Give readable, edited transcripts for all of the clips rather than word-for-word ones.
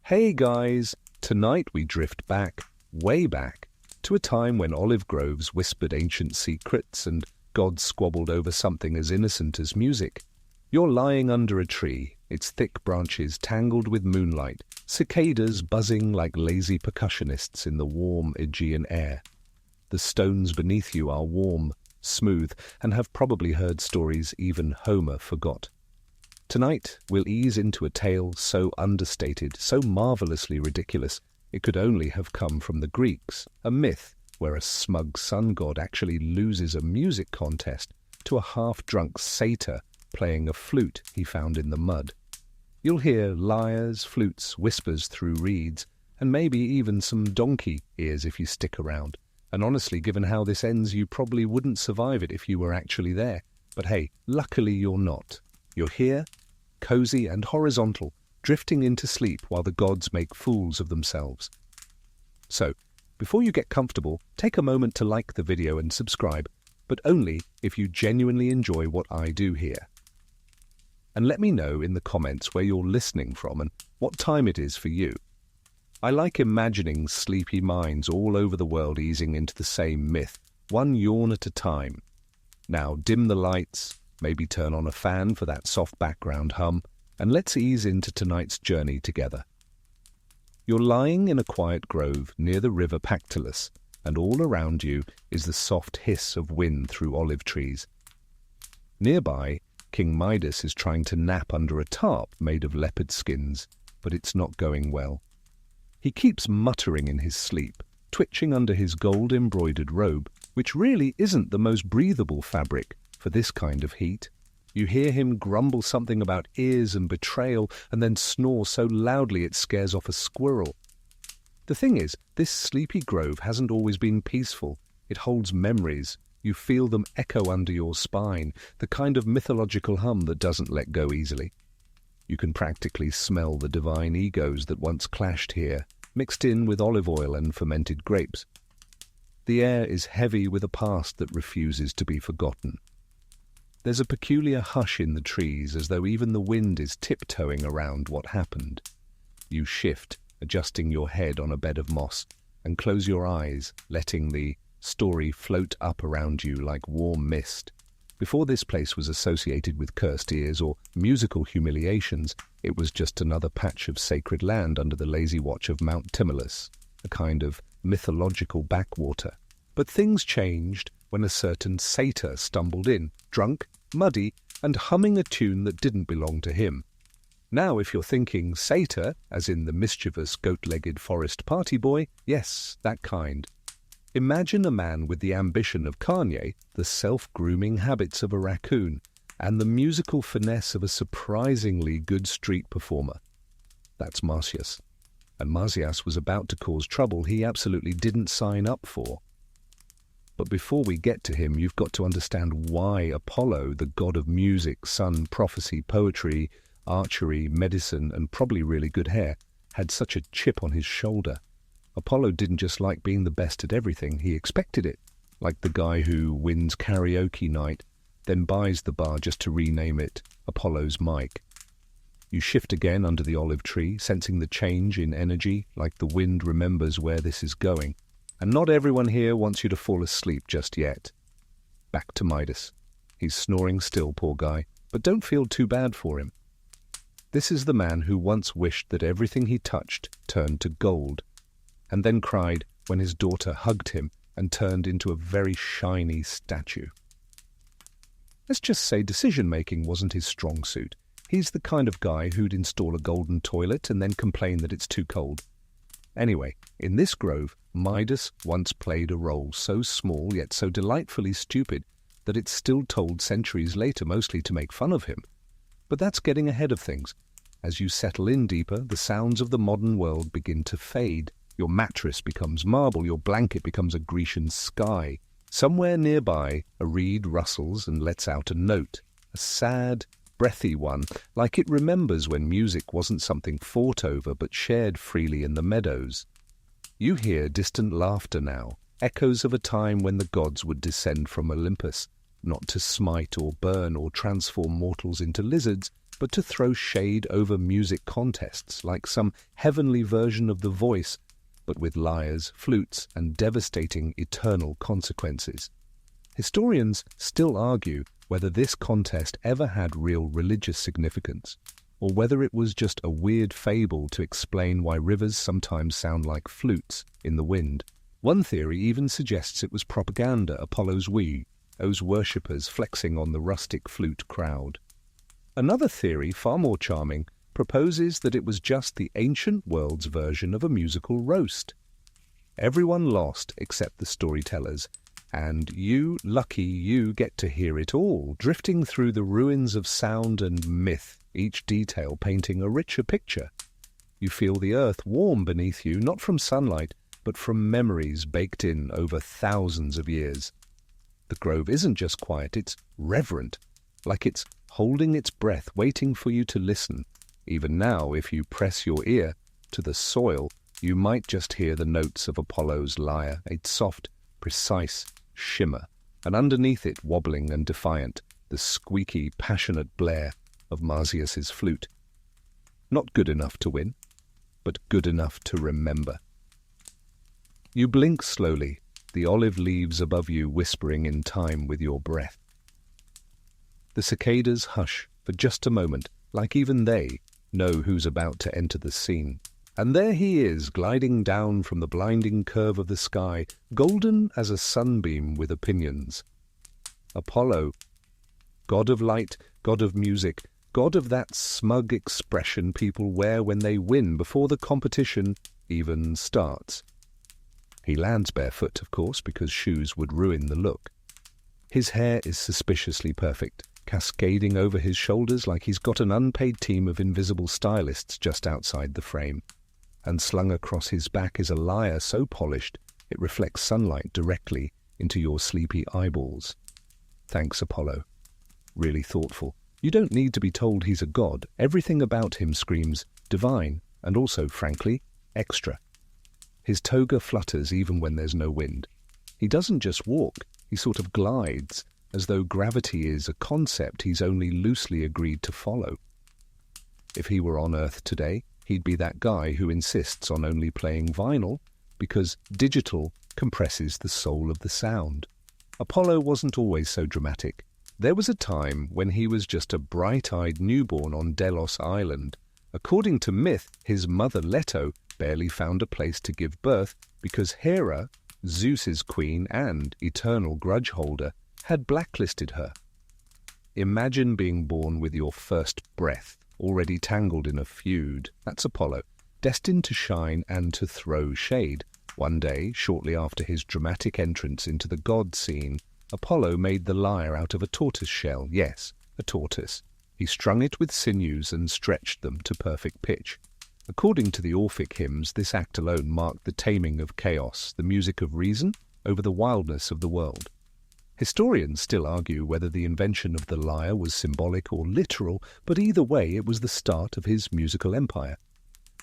Hey guys, tonight we drift back, way back, to a time when olive groves whispered ancient secrets and gods squabbled over something as innocent as music. You're lying under a tree, its thick branches tangled with moonlight, cicadas buzzing like lazy percussionists in the warm Aegean air. The stones beneath you are warm, smooth, and have probably heard stories even Homer forgot. Tonight, we'll ease into a tale so understated, so marvelously ridiculous, it could only have come from the Greeks, a myth where a smug sun god actually loses a music contest to a half-drunk satyr playing a flute he found in the mud. You'll hear lyres, flutes, whispers through reeds, and maybe even some donkey ears if you stick around. And honestly, given how this ends, you probably wouldn't survive it if you were actually there. But hey, luckily you're not. You're here, cozy and horizontal, drifting into sleep while the gods make fools of themselves. So, before you get comfortable, take a moment to like the video and subscribe, but only if you genuinely enjoy what I do here. And let me know in the comments where you're listening from and what time it is for you. I like imagining sleepy minds all over the world easing into the same myth, one yawn at a time. Now dim the lights, maybe turn on a fan for that soft background hum, and let's ease into tonight's journey together. You're lying in a quiet grove near the river Pactolus, and all around you is the soft hiss of wind through olive trees. Nearby, King Midas is trying to nap under a tarp made of leopard skins, but it's not going well. He keeps muttering in his sleep, twitching under his gold-embroidered robe, which really isn't the most breathable fabric for this kind of heat. You hear him grumble something about ears and betrayal, and then snore so loudly it scares off a squirrel. The thing is, this sleepy grove hasn't always been peaceful. It holds memories. You feel them echo under your spine, the kind of mythological hum that doesn't let go easily. You can practically smell the divine egos that once clashed here, mixed in with olive oil and fermented grapes. The air is heavy with a past that refuses to be forgotten. There's a peculiar hush in the trees, as though even the wind is tiptoeing around what happened. You shift, adjusting your head on a bed of moss, and close your eyes, letting the story float up around you like warm mist. Before this place was associated with cursed ears or musical humiliations, it was just another patch of sacred land under the lazy watch of Mount Timolus, a kind of mythological backwater. But things changed when a certain satyr stumbled in, drunk, muddy, and humming a tune that didn't belong to him. Now, if you're thinking satyr, as in the mischievous goat-legged forest party boy, yes, that kind. Imagine a man with the ambition of Kanye, the self-grooming habits of a raccoon, and the musical finesse of a surprisingly good street performer. That's Marsyas. And Marsyas was about to cause trouble he absolutely didn't sign up for. But before we get to him, you've got to understand why Apollo, the god of music, sun, prophecy, poetry, archery, medicine, and probably really good hair, had such a chip on his shoulder. Apollo didn't just like being the best at everything, he expected it, like the guy who wins karaoke night, then buys the bar just to rename it Apollo's Mic. You shift again under the olive tree, sensing the change in energy, like the wind remembers where this is going. And not everyone here wants you to fall asleep just yet. Back to Midas. He's snoring still, poor guy, but don't feel too bad for him. This is the man who once wished that everything he touched turned to gold, and then cried when his daughter hugged him and turned into a very shiny statue. Let's just say decision-making wasn't his strong suit. He's the kind of guy who'd install a golden toilet and then complain that it's too cold. Anyway, in this grove, Midas once played a role so small yet so delightfully stupid that it's still told centuries later, mostly to make fun of him. But that's getting ahead of things. As you settle in deeper, the sounds of the modern world begin to fade. Your mattress becomes marble, your blanket becomes a Grecian sky. Somewhere nearby, a reed rustles and lets out a note, a sad, breathy one, like it remembers when music wasn't something fought over but shared freely in the meadows. You hear distant laughter now, echoes of a time when the gods would descend from Olympus, not to smite or burn or transform mortals into lizards, but to throw shade over music contests like some heavenly version of The Voice, but with lyres, flutes, and devastating eternal consequences. Historians still argue whether this contest ever had real religious significance, or whether it was just a weird fable to explain why rivers sometimes sound like flutes in the wind. One theory even suggests it was propaganda, Apollo's wee, those worshippers flexing on the rustic flute crowd. Another theory, far more charming, proposes that it was just the ancient world's version of a musical roast. Everyone lost except the storytellers, and you, lucky you, get to hear it all, drifting through the ruins of sound and myth, each detail painting a richer picture. You feel the earth warm beneath you, not from sunlight, but from memories baked in over thousands of years. The grove isn't just quiet, it's reverent, like it's holding its breath, waiting for you to listen. Even now, if you press your ear to the soil, you might just hear the notes of Apollo's lyre, a soft, precise shimmer, and underneath it, wobbling and defiant, the squeaky, passionate blare of Marsyas's flute. Not good enough to win, but good enough to remember. You blink slowly, the olive leaves above you whispering in time with your breath. The cicadas hush for just a moment, like even they know who's about to enter the scene. And there he is, gliding down from the blinding curve of the sky, golden as a sunbeam with opinions. Apollo, god of light, god of music, god of that smug expression people wear when they win before the competition even starts. He lands barefoot, of course, because shoes would ruin the look. His hair is suspiciously perfect, cascading over his shoulders like he's got an unpaid team of invisible stylists just outside the frame. And slung across his back is a lyre so polished it reflects sunlight directly into your sleepy eyeballs. Thanks, Apollo. Really thoughtful. You don't need to be told he's a god. Everything about him screams divine and also, frankly, extra. His toga flutters even when there's no wind. He doesn't just walk, he sort of glides, as though gravity is a concept he's only loosely agreed to follow. If he were on Earth today, he'd be that guy who insists on only playing vinyl because digital compresses the soul of the sound. Apollo wasn't always so dramatic. There was a time when he was just a bright-eyed newborn on Delos Island. According to myth, his mother Leto barely found a place to give birth because Hera, Zeus's queen and eternal grudge holder, had blacklisted her. Imagine being born with your first breath, already tangled in a feud. That's Apollo, destined to shine and to throw shade. One day, shortly after his dramatic entrance into the god scene, Apollo made the lyre out of a tortoise shell. Yes, a tortoise. He strung it with sinews and stretched them to perfect pitch. According to the Orphic hymns, this act alone marked the taming of chaos, the music of reason over the wildness of the world. Historians still argue whether the invention of the lyre was symbolic or literal, but either way it was the start of his musical empire.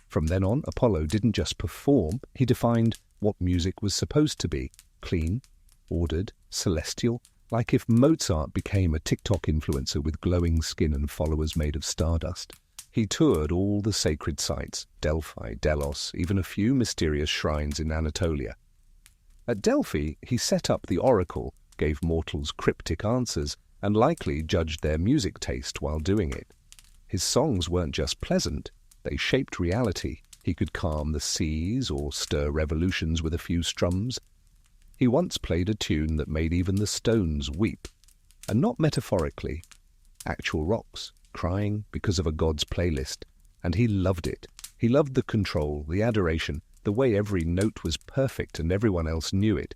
From then on, Apollo didn't just perform, he defined what music was supposed to be: clean, ordered, celestial, like if Mozart became a TikTok influencer with glowing skin and followers made of stardust. He toured all the sacred sites, Delphi, Delos, even a few mysterious shrines in Anatolia. At Delphi, he set up the oracle, gave mortals cryptic answers, and likely judged their music taste while doing it. His songs weren't just pleasant, they shaped reality. He could calm the seas or stir revolutions with a few strums. He once played a tune that made even the stones weep, and not metaphorically. Actual rocks, crying because of a god's playlist, and he loved it. He loved the control, the adoration, the way every note was perfect and everyone else knew it.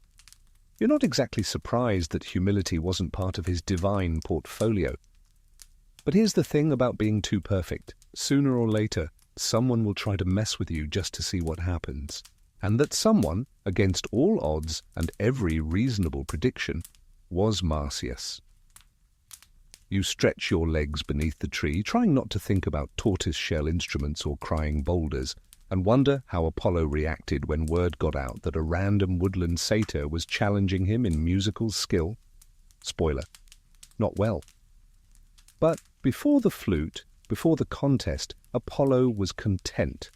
You're not exactly surprised that humility wasn't part of his divine portfolio. But here's the thing about being too perfect. Sooner or later, someone will try to mess with you just to see what happens. And that someone, against all odds and every reasonable prediction, was Marsyas. You stretch your legs beneath the tree, trying not to think about tortoise-shell instruments or crying boulders, and wonder how Apollo reacted when word got out that a random woodland satyr was challenging him in musical skill. Spoiler, not well. But before the flute, before the contest, Apollo was content.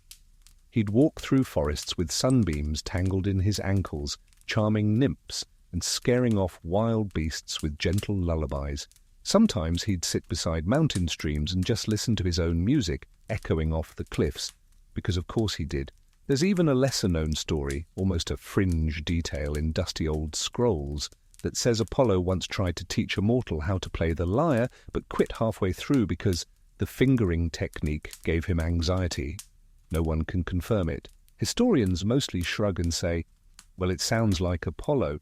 He'd walk through forests with sunbeams tangled in his ankles, charming nymphs and scaring off wild beasts with gentle lullabies. Sometimes he'd sit beside mountain streams and just listen to his own music echoing off the cliffs, because of course he did. There's even a lesser-known story, almost a fringe detail in dusty old scrolls, that says Apollo once tried to teach a mortal how to play the lyre, but quit halfway through because the fingering technique gave him anxiety. No one can confirm it. Historians mostly shrug and say, well, it sounds like Apollo.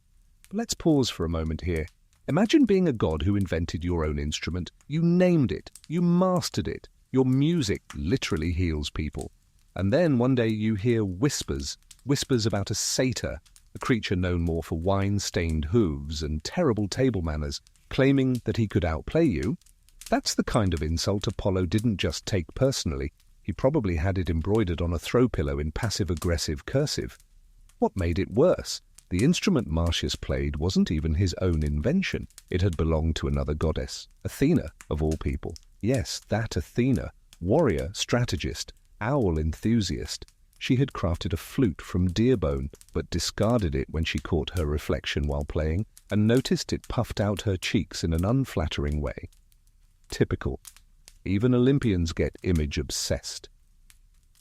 But let's pause for a moment here. Imagine being a god who invented your own instrument. You named it. You mastered it. Your music literally heals people. And then one day you hear whispers about a satyr, a creature known more for wine-stained hooves and terrible table manners, claiming that he could outplay you. That's the kind of insult Apollo didn't just take personally. He probably had it embroidered on a throw pillow in passive-aggressive cursive. What made it worse? The instrument Marsyas played wasn't even his own invention. It had belonged to another goddess, Athena, of all people. Yes, that Athena, warrior, strategist, owl enthusiast. She had crafted a flute from deer bone, but discarded it when she caught her reflection while playing, and noticed it puffed out her cheeks in an unflattering way. Typical. Even Olympians get image-obsessed.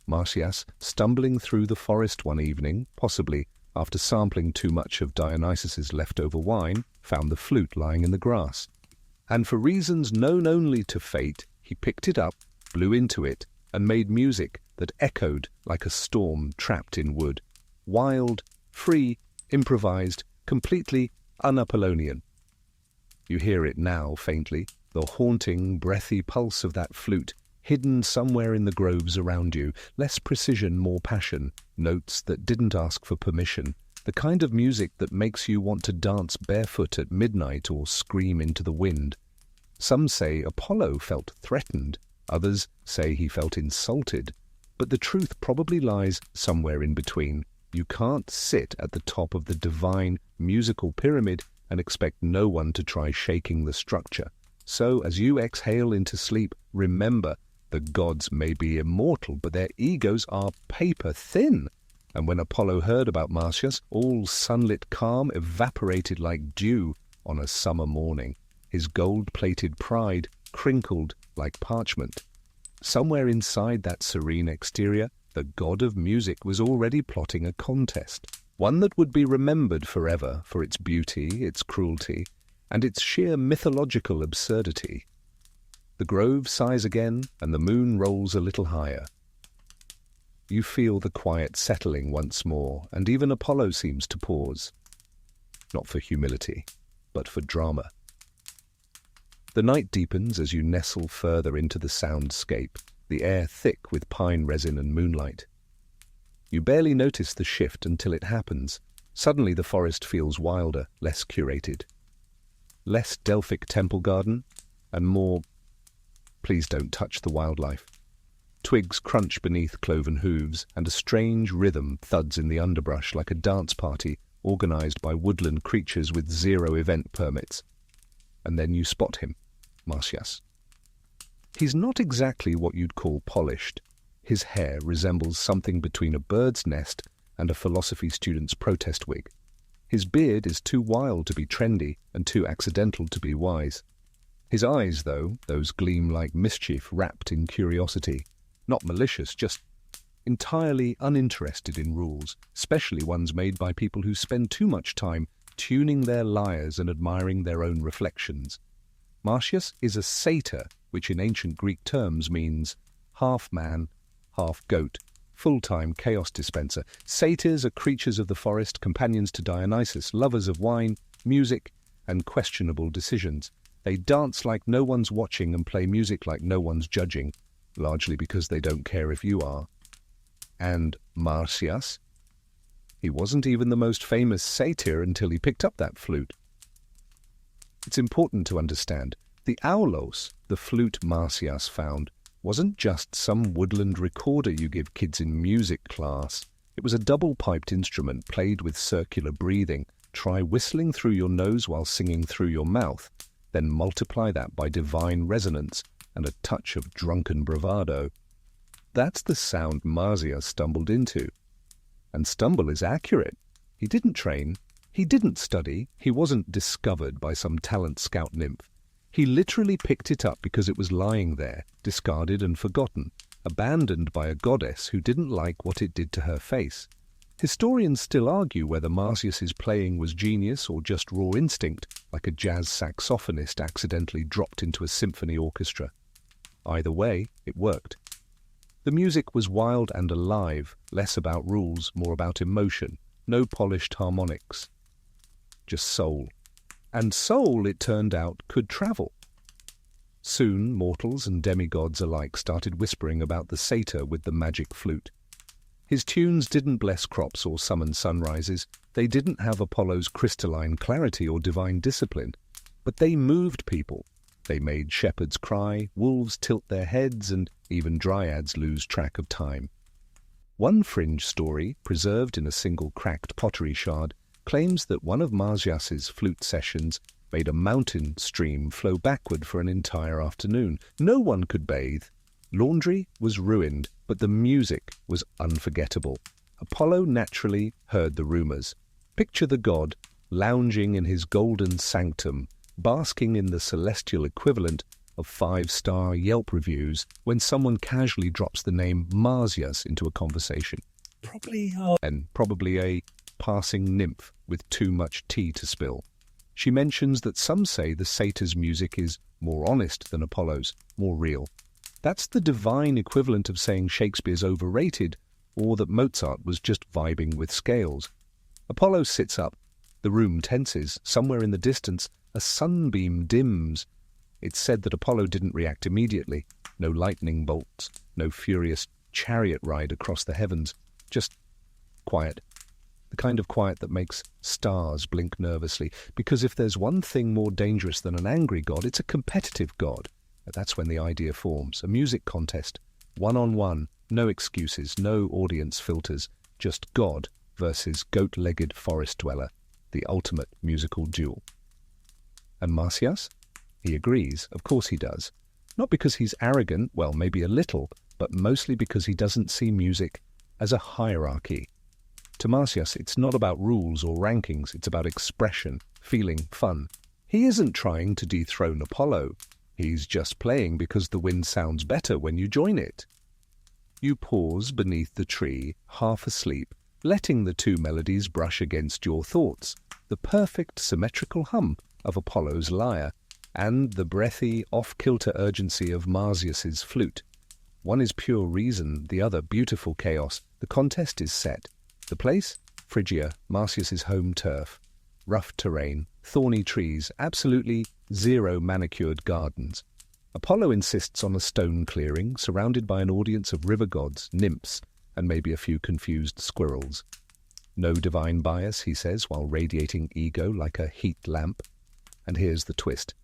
Marsyas, stumbling through the forest one evening, possibly after sampling too much of Dionysus's leftover wine, found the flute lying in the grass. And for reasons known only to fate, he picked it up, blew into it, and made music that echoed like a storm trapped in wood. Wild, free, improvised, completely un-Apollonian. You hear it now, faintly, the haunting, breathy pulse of that flute, hidden somewhere in the groves around you, less precision, more passion, notes that didn't ask for permission, the kind of music that makes you want to dance barefoot at midnight or scream into the wind. Some say Apollo felt threatened, others say he felt insulted, but the truth probably lies somewhere in between. You can't sit at the top of the divine musical pyramid and expect no one to try shaking the structure. So, as you exhale into sleep, remember, the gods may be immortal, but their egos are paper-thin. And when Apollo heard about Marsyas, all sunlit calm evaporated like dew on a summer morning. His gold-plated pride crinkled like parchment. Somewhere inside that serene exterior, the god of music was already plotting a contest, one that would be remembered forever for its beauty, its cruelty, and its sheer mythological absurdity. The grove sighs again, and the moon rolls a little higher. You feel the quiet settling once more, and even Apollo seems to pause. Not for humility, but for drama. The night deepens as you nestle further into the soundscape, the air thick with pine resin and moonlight. You barely notice the shift until it happens. Suddenly the forest feels wilder, less curated. Less Delphic temple garden, and more, please don't touch the wildlife. Twigs crunch beneath cloven hooves, and a strange rhythm thuds in the underbrush like a dance party organized by woodland creatures with 0 event permits. And then you spot him, Marsyas. He's not exactly what you'd call polished. His hair resembles something between a bird's nest and a philosophy student's protest wig. His beard is too wild to be trendy and too accidental to be wise. His eyes, though, those gleam like mischief wrapped in curiosity. Not malicious, just entirely uninterested in rules, especially ones made by people who spend too much time tuning their lyres and admiring their own reflections. Marsyas is a satyr, which in ancient Greek terms means half man, half goat, full-time chaos dispenser. Satyrs are creatures of the forest, companions to Dionysus, lovers of wine, music, and questionable decisions. They dance like no one's watching and play music like no one's judging, largely because they don't care if you are. And Marsyas? He wasn't even the most famous satyr until he picked up that flute. It's important to understand, the aulos, the flute Marsyas found, wasn't just some woodland recorder you give kids in music class. It was a double-piped instrument played with circular breathing. Try whistling through your nose while singing through your mouth, then multiply that by divine resonance, and a touch of drunken bravado. That's the sound Marsyas stumbled into. And stumble is accurate. He didn't train. He didn't study. He wasn't discovered by some talent scout nymph. He literally picked it up because it was lying there, discarded and forgotten, abandoned by a goddess who didn't like what it did to her face. Historians still argue whether Marsyas's playing was genius or just raw instinct, like a jazz saxophonist accidentally dropped into a symphony orchestra. Either way, it worked. The music was wild and alive, less about rules, more about emotion, no polished harmonics. Just soul. And soul, it turned out, could travel. Soon, mortals and demigods alike started whispering about the satyr with the magic flute. His tunes didn't bless crops or summon sunrises. They didn't have Apollo's crystalline clarity or divine discipline. But they moved people. They made shepherds cry, wolves tilt their heads, and even dryads lose track of time. One fringe story, preserved in a single cracked pottery shard, claims that one of Marsyas's flute sessions made a mountain stream flow backward for an entire afternoon. No one could bathe. Laundry was ruined, but the music was unforgettable. Apollo naturally heard the rumors. Picture the god lounging in his golden sanctum, basking in the celestial equivalent of 5-star Yelp reviews when someone casually drops the name Marsyas into a conversation. Probably a passing nymph with too much tea to spill. She mentions that some say the satyr's music is more honest than Apollo's, more real. That's the divine equivalent of saying Shakespeare's overrated or that Mozart was just vibing with scales. Apollo sits up. The room tenses. Somewhere in the distance, a sunbeam dims. It's said that Apollo didn't react immediately. No lightning bolts, no furious chariot ride across the heavens. Just quiet. The kind of quiet that makes stars blink nervously. Because if there's one thing more dangerous than an angry god, it's a competitive god. That's when the idea forms. A music contest. One-on-one. No excuses, no audience filters. Just God versus goat-legged forest dweller. The ultimate musical duel. And Marsyas? He agrees. Of course he does. Not because he's arrogant, well, maybe a little, but mostly because he doesn't see music as a hierarchy. To Marsyas, it's not about rules or rankings. It's about expression, feeling, fun. He isn't trying to dethrone Apollo. He's just playing because the wind sounds better when you join it. You pause beneath the tree, half asleep, letting the two melodies brush against your thoughts, the perfect symmetrical hum of Apollo's lyre, and the breathy, off-kilter urgency of Marsyas's flute. One is pure reason, the other beautiful chaos. The contest is set. The place? Phrygia, Marsyas's home turf. Rough terrain, thorny trees, absolutely zero manicured gardens. Apollo insists on a stone clearing surrounded by an audience of river gods, nymphs, and maybe a few confused squirrels. No divine bias, he says, while radiating ego like a heat lamp. And here's the twist.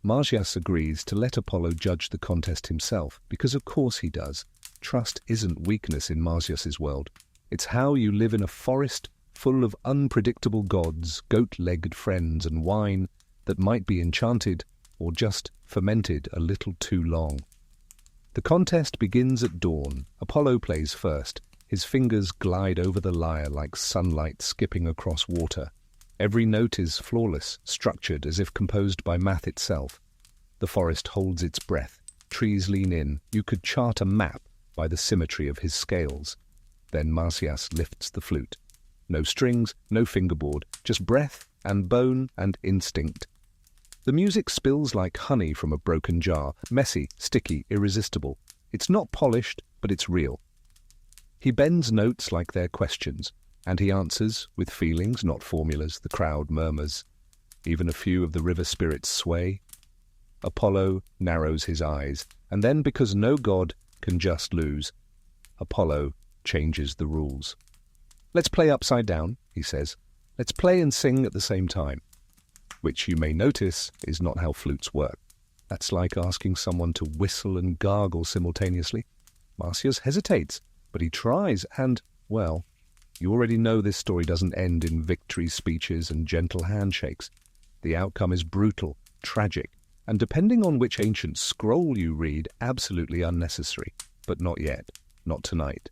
Marsyas agrees to let Apollo judge the contest himself, because of course he does. Trust isn't weakness in Marsyas's world. It's how you live in a forest full of unpredictable gods, goat-legged friends, and wine that might be enchanted or just fermented a little too long. The contest begins at dawn. Apollo plays first. His fingers glide over the lyre like sunlight skipping across water. Every note is flawless, structured as if composed by math itself. The forest holds its breath. Trees lean in. You could chart a map by the symmetry of his scales. Then Marsyas lifts the flute. No strings, no fingerboard, just breath and bone and instinct. The music spills like honey from a broken jar, messy, sticky, irresistible. It's not polished, but it's real. He bends notes like they're questions, and he answers with feelings, not formulas. The crowd murmurs. Even a few of the river spirits sway. Apollo narrows his eyes, and then, because no god can just lose, Apollo changes the rules. "Let's play upside down," he says. "Let's play and sing at the same time." Which you may notice is not how flutes work. That's like asking someone to whistle and gargle simultaneously. Marsyas hesitates, but he tries, and, well, you already know this story doesn't end in victory speeches and gentle handshakes. The outcome is brutal, tragic, and depending on which ancient scroll you read, absolutely unnecessary. But not yet, not tonight.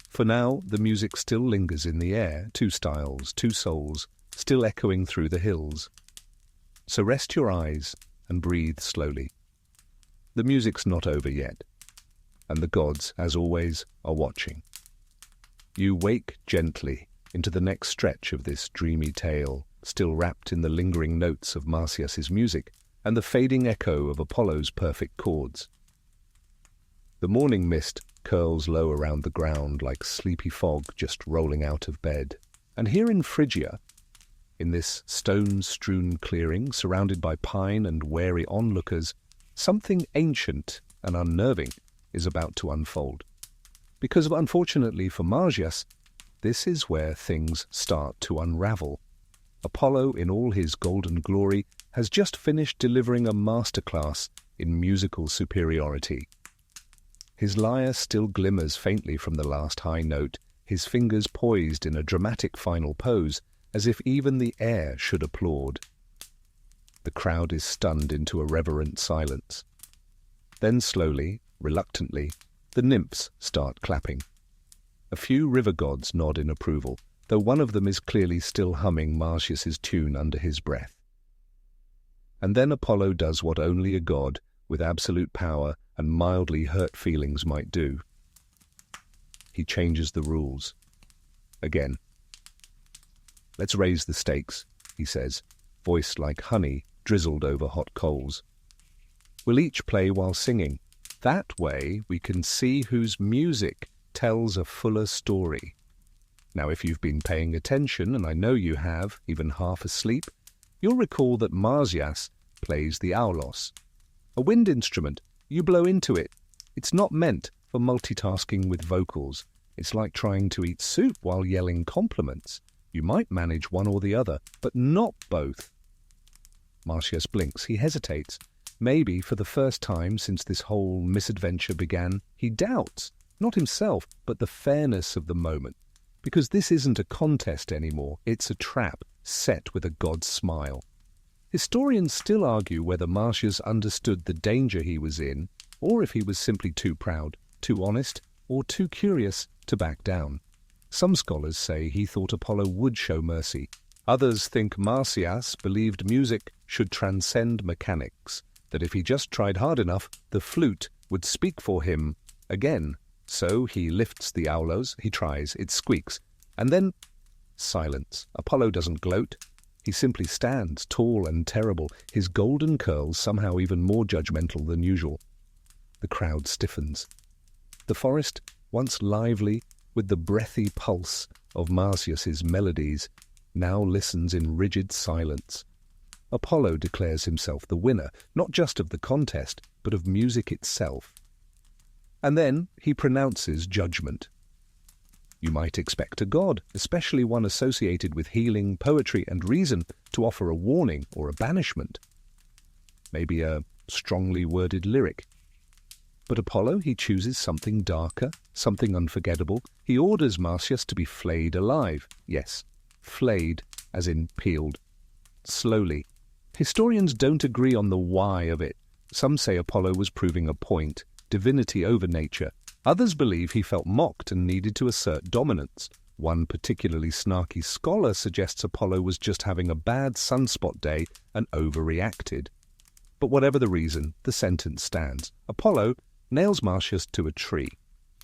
For now, the music still lingers in the air, two styles, two souls, still echoing through the hills. So rest your eyes and breathe slowly. The music's not over yet, and the gods, as always, are watching. You wake gently into the next stretch of this dreamy tale, still wrapped in the lingering notes of Marsyas's music and the fading echo of Apollo's perfect chords. The morning mist curls low around the ground like sleepy fog just rolling out of bed, and here in Phrygia, in this stone-strewn clearing surrounded by pine and wary onlookers, something ancient and unnerving is about to unfold. Because unfortunately for Marsyas, this is where things start to unravel. Apollo, in all his golden glory, has just finished delivering a masterclass in musical superiority. His lyre still glimmers faintly from the last high note, his fingers poised in a dramatic final pose, as if even the air should applaud. The crowd is stunned into a reverent silence. Then slowly, reluctantly, the nymphs start clapping. A few river gods nod in approval, though one of them is clearly still humming Marsyas's tune under his breath. And then Apollo does what only a god with absolute power and mildly hurt feelings might do. He changes the rules. Again. "Let's raise the stakes," he says, voice like honey drizzled over hot coals. "We'll each play while singing. That way we can see whose music tells a fuller story. Now, if you've been paying attention, and I know you have, even half asleep, you'll recall that Marsyas plays the aulos. A wind instrument. You blow into it. It's not meant for multitasking with vocals. It's like trying to eat soup while yelling compliments. You might manage one or the other, but not both." Marsyas blinks. He hesitates. Maybe for the first time since this whole misadventure began, he doubts, not himself, but the fairness of the moment. Because this isn't a contest anymore. It's a trap set with a god's smile. Historians still argue whether Marsyas understood the danger he was in, or if he was simply too proud, too honest, or too curious to back down. Some scholars say he thought Apollo would show mercy. Others think Marsyas believed music should transcend mechanics, that if he just tried hard enough, the flute would speak for him again. So he lifts the aulos, he tries, it squeaks, and then silence. Apollo doesn't gloat. He simply stands, tall and terrible, his golden curls somehow even more judgmental than usual. The crowd stiffens. The forest, once lively with the breathy pulse of Marsyas's melodies, now listens in rigid silence. Apollo declares himself the winner, not just of the contest, but of music itself. And then he pronounces judgment. You might expect a god, especially one associated with healing, poetry, and reason, to offer a warning or a banishment. Maybe a strongly worded lyric. But Apollo, he chooses something darker, something unforgettable. He orders Marsyas to be flayed alive. Yes, flayed, as in peeled. Slowly. Historians don't agree on the why of it. Some say Apollo was proving a point, divinity over nature. Others believe he felt mocked and needed to assert dominance. One particularly snarky scholar suggests Apollo was just having a bad sunspot day and overreacted. But whatever the reason, the sentence stands. Apollo nails Marsyas to a tree.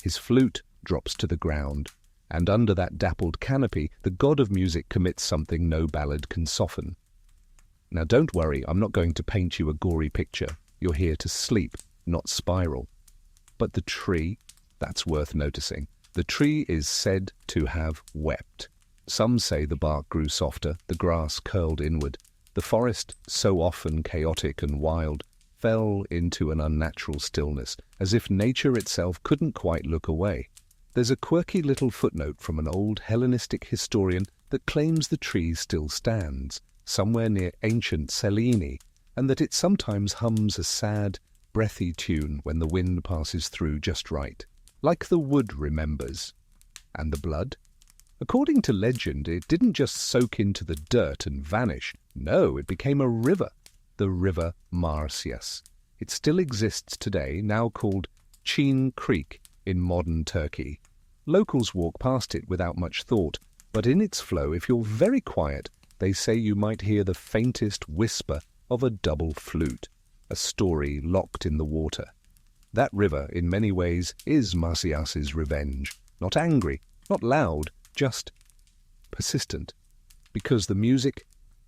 His flute drops to the ground, and under that dappled canopy, the god of music commits something no ballad can soften. Now don't worry, I'm not going to paint you a gory picture. You're here to sleep, not spiral. But the tree, that's worth noticing. The tree is said to have wept. Some say the bark grew softer, the grass curled inward. The forest, so often chaotic and wild, fell into an unnatural stillness, as if nature itself couldn't quite look away. There's a quirky little footnote from an old Hellenistic historian that claims the tree still stands, somewhere near ancient Selene, and that it sometimes hums a sad, breathy tune when the wind passes through just right. Like the wood remembers. And the blood? According to legend, it didn't just soak into the dirt and vanish. No, it became a river, the River Marsyas. It still exists today, now called Chin Creek in modern Turkey. Locals walk past it without much thought, but in its flow, if you're very quiet, they say you might hear the faintest whisper of a double flute, a story locked in the water. That river, in many ways, is Marsyas's revenge. Not angry, not loud, just persistent. Because the music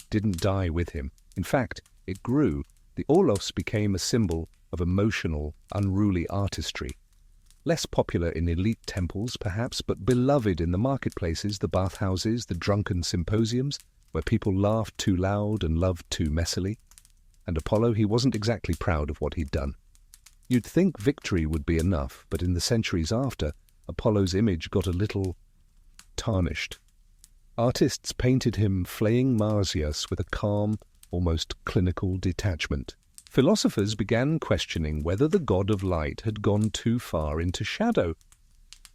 didn't die with him. In fact, it grew. The Orloffs became a symbol of emotional, unruly artistry. Less popular in elite temples, perhaps, but beloved in the marketplaces, the bathhouses, the drunken symposiums, where people laughed too loud and loved too messily. And Apollo, he wasn't exactly proud of what he'd done. You'd think victory would be enough, but in the centuries after, Apollo's image got a little tarnished. Artists painted him flaying Marsyas with a calm, almost clinical detachment. Philosophers began questioning whether the god of light had gone too far into shadow,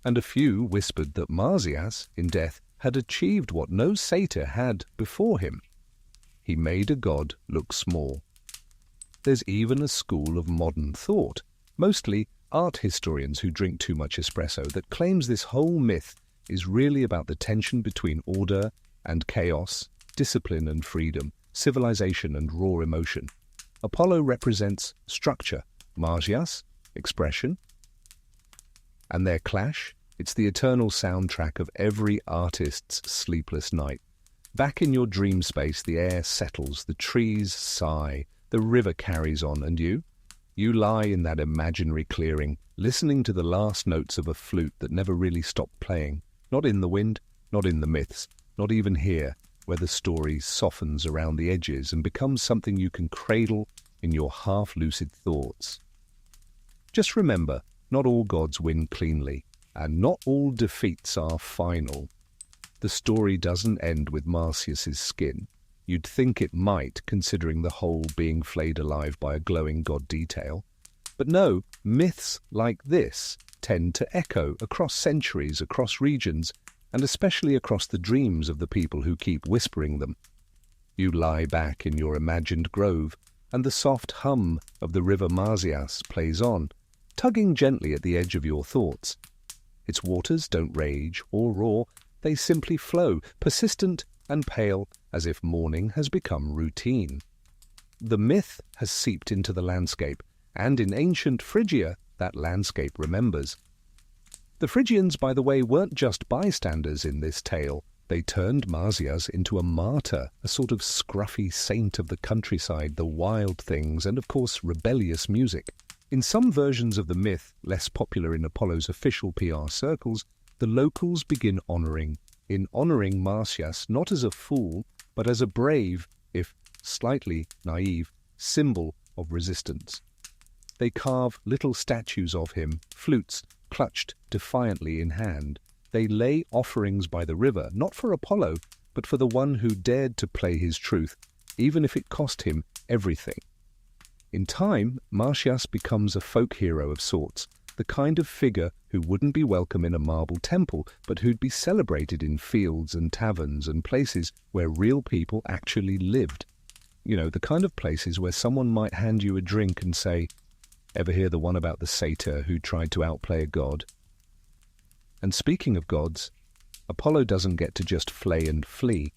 and a few whispered that Marsyas, in death, had achieved what no satyr had before him. He made a god look small. There's even a school of modern thought, mostly art historians who drink too much espresso, that claims this whole myth is really about the tension between order and chaos, discipline and freedom, civilization and raw emotion. Apollo represents structure, Marsyas, expression, and their clash, it's the eternal soundtrack of every artist's sleepless night. Back in your dream space, the air settles, the trees sigh, the river carries on, and you lie in that imaginary clearing, listening to the last notes of a flute that never really stopped playing, not in the wind, not in the myths, not even here, where the story softens around the edges and becomes something you can cradle in your half-lucid thoughts. Just remember, not all gods win cleanly, and not all defeats are final. The story doesn't end with Marsyas's skin. You'd think it might, considering the whole being flayed alive by a glowing god detail. But no, myths like this tend to echo across centuries, across regions, and especially across the dreams of the people who keep whispering them. You lie back in your imagined grove, and the soft hum of the river Marsyas plays on, tugging gently at the edge of your thoughts. Its waters don't rage or roar, they simply flow, persistent and pale, as if morning has become routine. The myth has seeped into the landscape, and in ancient Phrygia, that landscape remembers. The Phrygians, by the way, weren't just bystanders in this tale. They turned Marsyas into a martyr, a sort of scruffy saint of the countryside, the wild things, and of course rebellious music. In some versions of the myth, less popular in Apollo's official PR circles, the locals begin honoring Marsyas not as a fool, but as a brave, if slightly naive, symbol of resistance. They carve little statues of him, flutes clutched defiantly in hand. They lay offerings by the river, not for Apollo, but for the one who dared to play his truth, even if it cost him everything. In time, Marsyas becomes a folk hero of sorts, the kind of figure who wouldn't be welcome in a marble temple, but who'd be celebrated in fields and taverns and places where real people actually lived. You know, the kind of places where someone might hand you a drink and say, "Ever hear the one about the satyr who tried to outplay a god?" And speaking of gods, Apollo doesn't get to just flay and flee.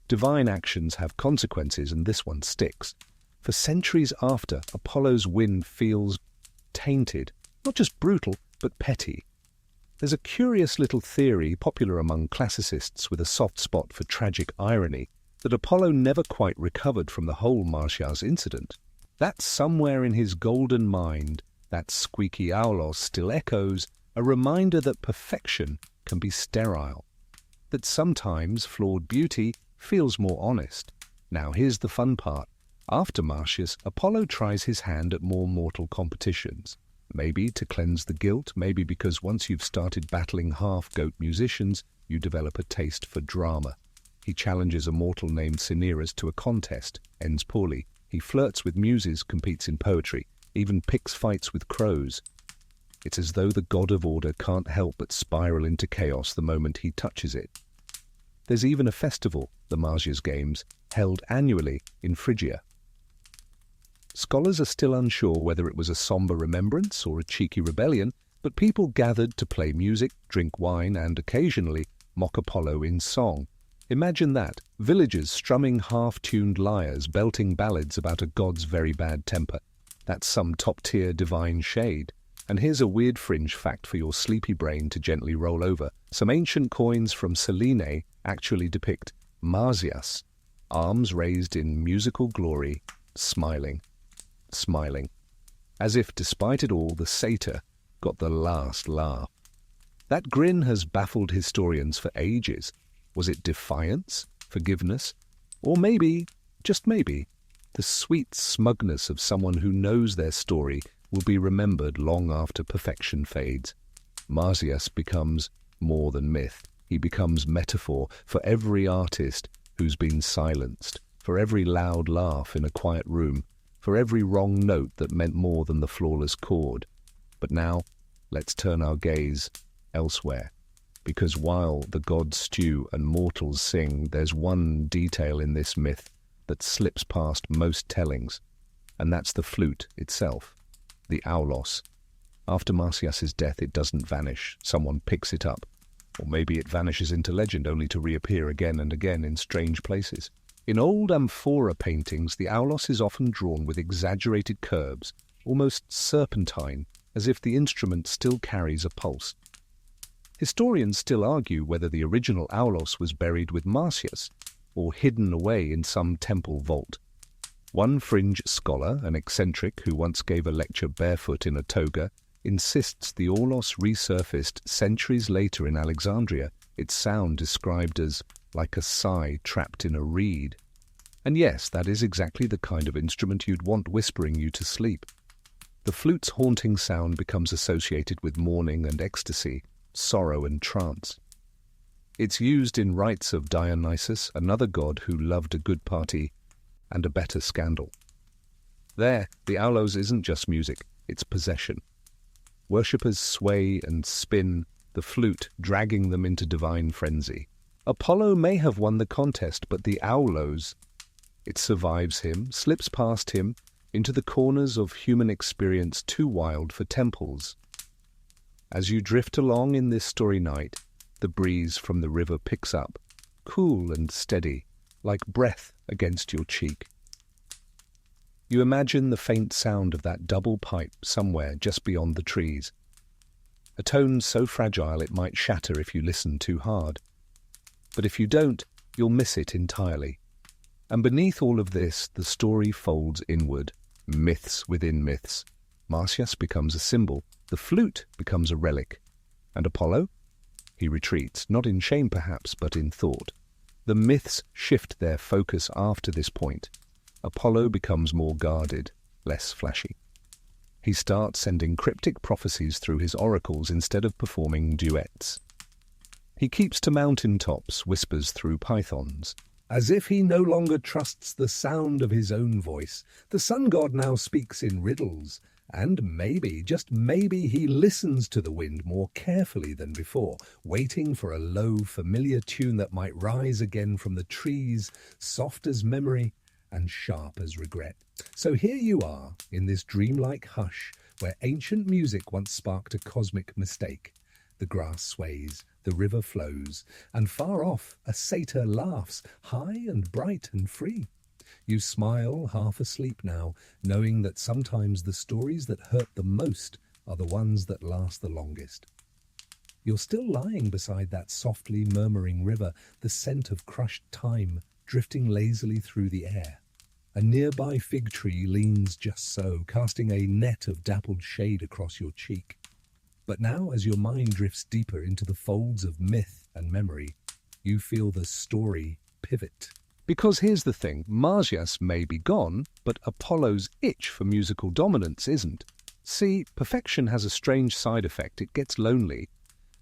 Divine actions have consequences, and this one sticks. For centuries after, Apollo's win feels tainted, not just brutal, but petty. There's a curious little theory, popular among classicists with a soft spot for tragic irony, that Apollo never quite recovered from the whole Marsyas incident. That somewhere in his golden mind, that squeaky aulos still echoes, a reminder that perfection can be sterile, that sometimes flawed beauty feels more honest. Now here's the fun part. After Marsyas, Apollo tries his hand at more mortal competitions. Maybe to cleanse the guilt, maybe because once you've started battling half-goat musicians, you develop a taste for drama. He challenges a mortal named Cinyras to a contest, ends poorly. He flirts with muses, competes in poetry, even picks fights with crows. It's as though the god of order can't help but spiral into chaos the moment he touches it. There's even a festival, the Marsyas Games, held annually in Phrygia. Scholars are still unsure whether it was a somber remembrance or a cheeky rebellion, but people gathered to play music, drink wine, and occasionally mock Apollo in song. Imagine that, villagers strumming half-tuned lyres, belting ballads about a god's very bad temper. That's some top-tier divine shade. And here's a weird fringe fact for your sleepy brain to gently roll over. Some ancient coins from Selene actually depict Marsyas, arms raised in musical glory, smiling, as if despite it all the satyr got the last laugh. That grin has baffled historians for ages. Was it defiance, forgiveness, or maybe, just maybe, the sweet smugness of someone who knows their story will be remembered long after perfection fades? Marsyas becomes more than myth. He becomes metaphor for every artist who's been silenced, for every loud laugh in a quiet room, for every wrong note that meant more than the flawless chord. But now, let's turn our gaze elsewhere, because while the gods stew and mortals sing, there's one detail in this myth that slips past most tellings, and that's the flute itself, the aulos. After Marsyas's death, it doesn't vanish. Someone picks it up. Or maybe it vanishes into legend only to reappear again and again in strange places. In old amphora paintings, the aulos is often drawn with exaggerated curves, almost serpentine, as if the instrument still carries a pulse. Historians still argue whether the original aulos was buried with Marsyas or hidden away in some temple vault. One fringe scholar, an eccentric who once gave a lecture barefoot in a toga, insists the aulos resurfaced centuries later in Alexandria, its sound described as like a sigh trapped in a reed. And yes, that is exactly the kind of instrument you'd want whispering you to sleep. The flute's haunting sound becomes associated with mourning and ecstasy, sorrow and trance. It's used in rites of Dionysus, another god who loved a good party and a better scandal. There, the aulos isn't just music, it's possession. Worshippers sway and spin, the flute dragging them into divine frenzy. Apollo may have won the contest, but the aulos, it survives him, slips past him, into the corners of human experience too wild for temples. As you drift along in this story night, the breeze from the river picks up, cool and steady, like breath against your cheek. You imagine the faint sound of that double pipe somewhere just beyond the trees, a tone so fragile it might shatter if you listen too hard. But if you don't, you'll miss it entirely. And beneath all of this, the story folds inward, myths within myths. Marsyas becomes a symbol, the flute becomes a relic. And Apollo? He retreats, not in shame perhaps, but in thought. The myths shift their focus after this point. Apollo becomes more guarded, less flashy. He starts sending cryptic prophecies through his oracles instead of performing duets. He keeps to mountain tops, whispers through pythons. As if he no longer trusts the sound of his own voice, the sun god now speaks in riddles, and maybe, just maybe, he listens to the wind more carefully than before, waiting for a low, familiar tune that might rise again from the trees, soft as memory and sharp as regret. So here you are, in this dreamlike hush, where ancient music once sparked a cosmic mistake. The grass sways, the river flows, and far off a satyr laughs, high and bright and free. You smile, half asleep now, knowing that sometimes the stories that hurt the most are the ones that last the longest. You're still lying beside that softly murmuring river, the scent of crushed time drifting lazily through the air. A nearby fig tree leans just so, casting a net of dappled shade across your cheek. But now, as your mind drifts deeper into the folds of myth and memory, you feel the story pivot. Because here's the thing, Marsyas may be gone, but Apollo's itch for musical dominance isn't. See, perfection has a strange side effect. It gets lonely.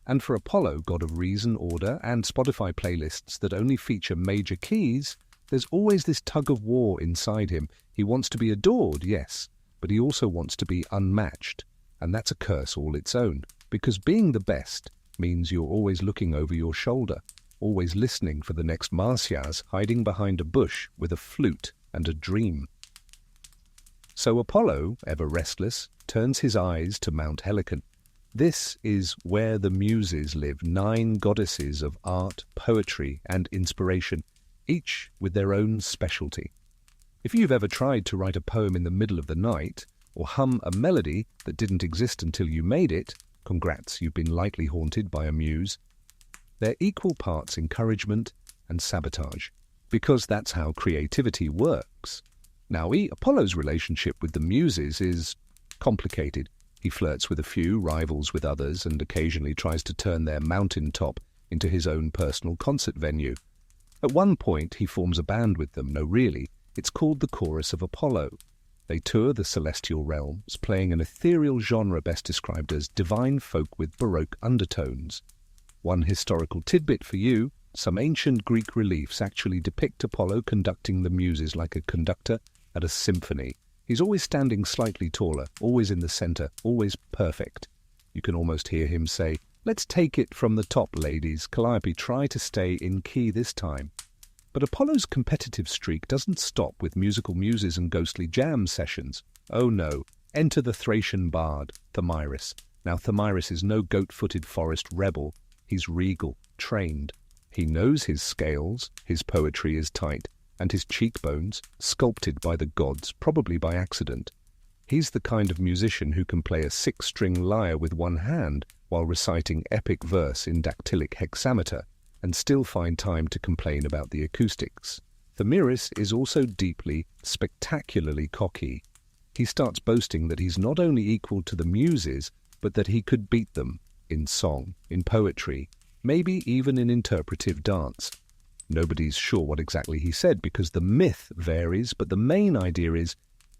And for Apollo, god of reason, order, and Spotify playlists that only feature major keys, there's always this tug-of-war inside him. He wants to be adored, yes, but he also wants to be unmatched. And that's a curse all its own, because being the best means you're always looking over your shoulder, always listening for the next Marsyas hiding behind a bush with a flute and a dream. So Apollo, ever restless, turns his eyes to Mount Helicon. This is where the Muses live, 9 goddesses of art, poetry, and inspiration, each with their own specialty. If you've ever tried to write a poem in the middle of the night, or hum a melody that didn't exist until you made it, congrats, you've been lightly haunted by a muse. They're equal parts encouragement and sabotage, because that's how creativity works. Now, Apollo's relationship with the Muses is complicated. He flirts with a few, rivals with others, and occasionally tries to turn their mountaintop into his own personal concert venue. At one point, he forms a band with them. No, really, it's called the Chorus of Apollo. They tour the celestial realms, playing an ethereal genre best described as divine folk with Baroque undertones. One historical tidbit for you: some ancient Greek reliefs actually depict Apollo conducting the Muses like a conductor at a symphony. He's always standing slightly taller, always in the center, always perfect. You can almost hear him say, "Let's take it from the top, ladies. Calliope, try to stay in key this time." But Apollo's competitive streak doesn't stop with musical muses and ghostly jam sessions. Oh no, enter the Thracian bard, Thamyris. Now Thamyris is no goat-footed forest rebel. He's regal, trained. He knows his scales, his poetry is tight, and his cheekbones, sculpted by the gods, probably by accident. He's the kind of musician who can play a 6-string lyre with one hand while reciting epic verse in dactylic hexameter, and still find time to complain about the acoustics. Thamyris is also deeply, spectacularly cocky. He starts boasting that he's not only equal to the Muses, but that he could beat them in song, in poetry, maybe even in interpretive dance. Nobody's sure what exactly he said because the myth varies, but the main idea is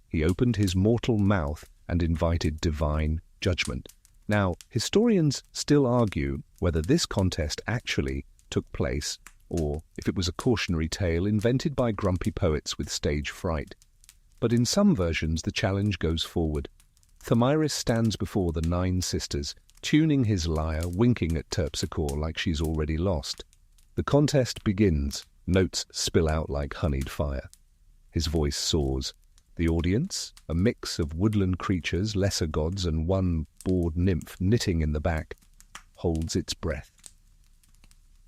he opened his mortal mouth and invited divine judgment. Now, historians still argue whether this contest actually took place or if it was a cautionary tale invented by grumpy poets with stage fright. But in some versions, the challenge goes forward. Thamyris stands before the 9 sisters, tuning his lyre, winking at Terpsichore like she's already lost. The contest begins. Notes spill out like honeyed fire. His voice soars. The audience, a mix of woodland creatures, lesser gods, and one bored nymph knitting in the back, holds its breath.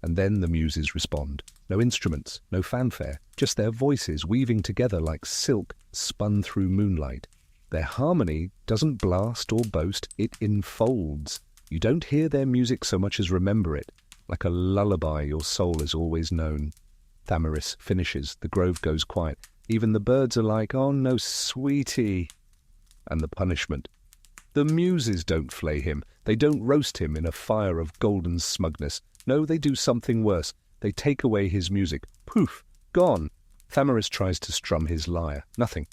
And then the Muses respond. No instruments, no fanfare, just their voices weaving together like silk spun through moonlight. Their harmony doesn't blast or boast, it enfolds. You don't hear their music so much as remember it, like a lullaby your soul has always known. Thamyris finishes, the grove goes quiet. Even the birds are like, "Oh no, sweetie." And the punishment. The Muses don't flay him. They don't roast him in a fire of golden smugness. No, they do something worse. They take away his music. Poof! Gone! Thamyris tries to strum his lyre. Nothing.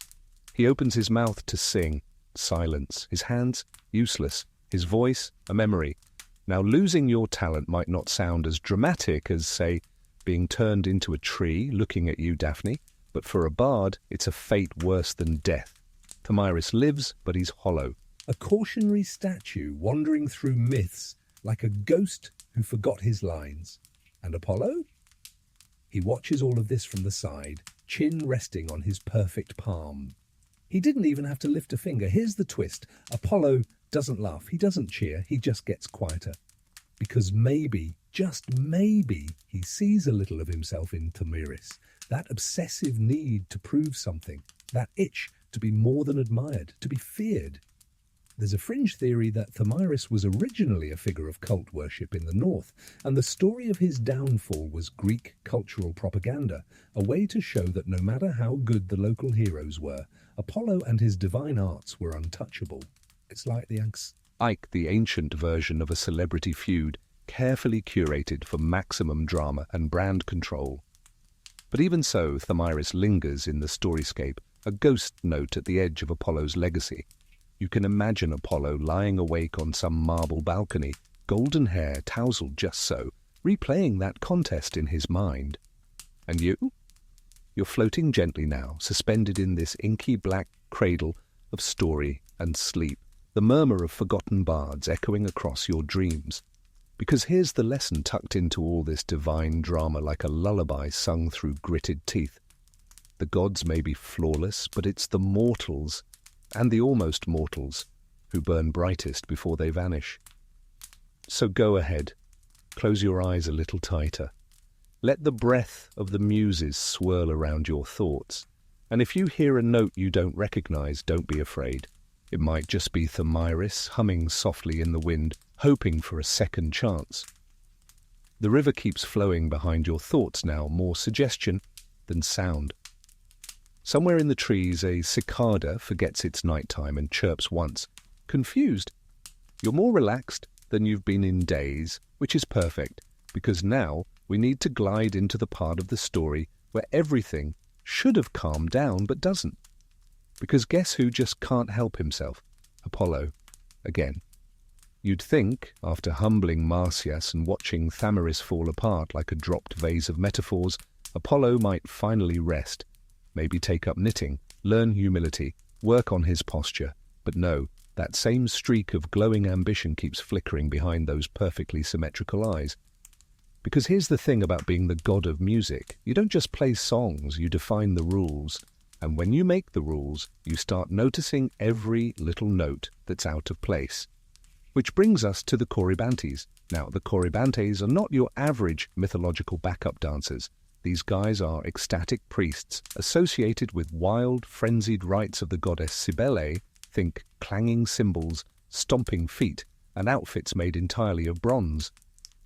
He opens his mouth to sing. Silence. His hands? Useless. His voice? A memory. Now, losing your talent might not sound as dramatic as, say, being turned into a tree looking at you, Daphne, but for a bard, it's a fate worse than death. Thamyris lives, but he's hollow. A cautionary statue wandering through myths like a ghost who forgot his lines. And Apollo? He watches all of this from the side, chin resting on his perfect palm. He didn't even have to lift a finger. Here's the twist. Apollo doesn't laugh. He doesn't cheer. He just gets quieter. Because maybe, just maybe, he sees a little of himself in Thamyris. That obsessive need to prove something. That itch to be more than admired, to be feared. There's a fringe theory that Thamyris was originally a figure of cult worship in the north, and the story of his downfall was Greek cultural propaganda, a way to show that no matter how good the local heroes were, Apollo and his divine arts were untouchable. It's like the ancient version of a celebrity feud, carefully curated for maximum drama and brand control. But even so, Thamyris lingers in the storyscape, a ghost note at the edge of Apollo's legacy. You can imagine Apollo lying awake on some marble balcony, golden hair tousled just so, replaying that contest in his mind. And you? You're floating gently now, suspended in this inky black cradle of story and sleep, the murmur of forgotten bards echoing across your dreams. Because here's the lesson tucked into all this divine drama like a lullaby sung through gritted teeth. The gods may be flawless, but it's the mortals and the almost mortals, who burn brightest before they vanish. So go ahead, close your eyes a little tighter. Let the breath of the muses swirl around your thoughts, and if you hear a note you don't recognize, don't be afraid. It might just be Thamyris humming softly in the wind, hoping for a second chance. The river keeps flowing behind your thoughts now, more suggestion than sound. Somewhere in the trees, a cicada forgets its nighttime and chirps once. Confused. You're more relaxed than you've been in days, which is perfect, because now we need to glide into the part of the story where everything should have calmed down but doesn't. Because guess who just can't help himself? Apollo. Again. You'd think, after humbling Marsyas and watching Thamyris fall apart like a dropped vase of metaphors, Apollo might finally rest. Maybe take up knitting, learn humility, work on his posture. But no, that same streak of glowing ambition keeps flickering behind those perfectly symmetrical eyes. Because here's the thing about being the god of music. You don't just play songs, you define the rules. And when you make the rules, you start noticing every little note that's out of place. Which brings us to the Corybantes. Now, the Corybantes are not your average mythological backup dancers. These guys are ecstatic priests associated with wild, frenzied rites of the goddess Cybele. Think clanging cymbals, stomping feet, and outfits made entirely of bronze.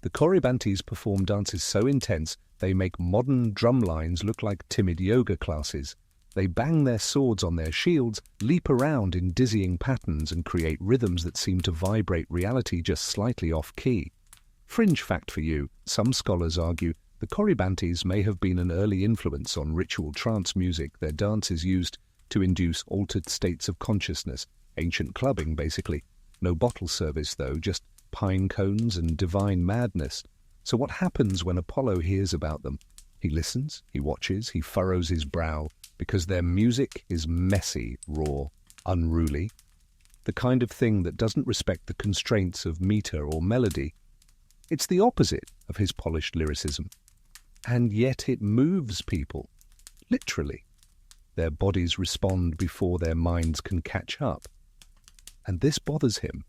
The Corybantes perform dances so intense they make modern drum lines look like timid yoga classes. They bang their swords on their shields, leap around in dizzying patterns, and create rhythms that seem to vibrate reality just slightly off-key. Fringe fact for you, some scholars argue the Corybantes may have been an early influence on ritual trance music. Their dance is used to induce altered states of consciousness. Ancient clubbing, basically. No bottle service, though, just pine cones and divine madness. So what happens when Apollo hears about them? He listens, he watches, he furrows his brow, because their music is messy, raw, unruly. The kind of thing that doesn't respect the constraints of meter or melody. It's the opposite of his polished lyricism. And yet it moves people, literally. Their bodies respond before their minds can catch up. And this bothers him,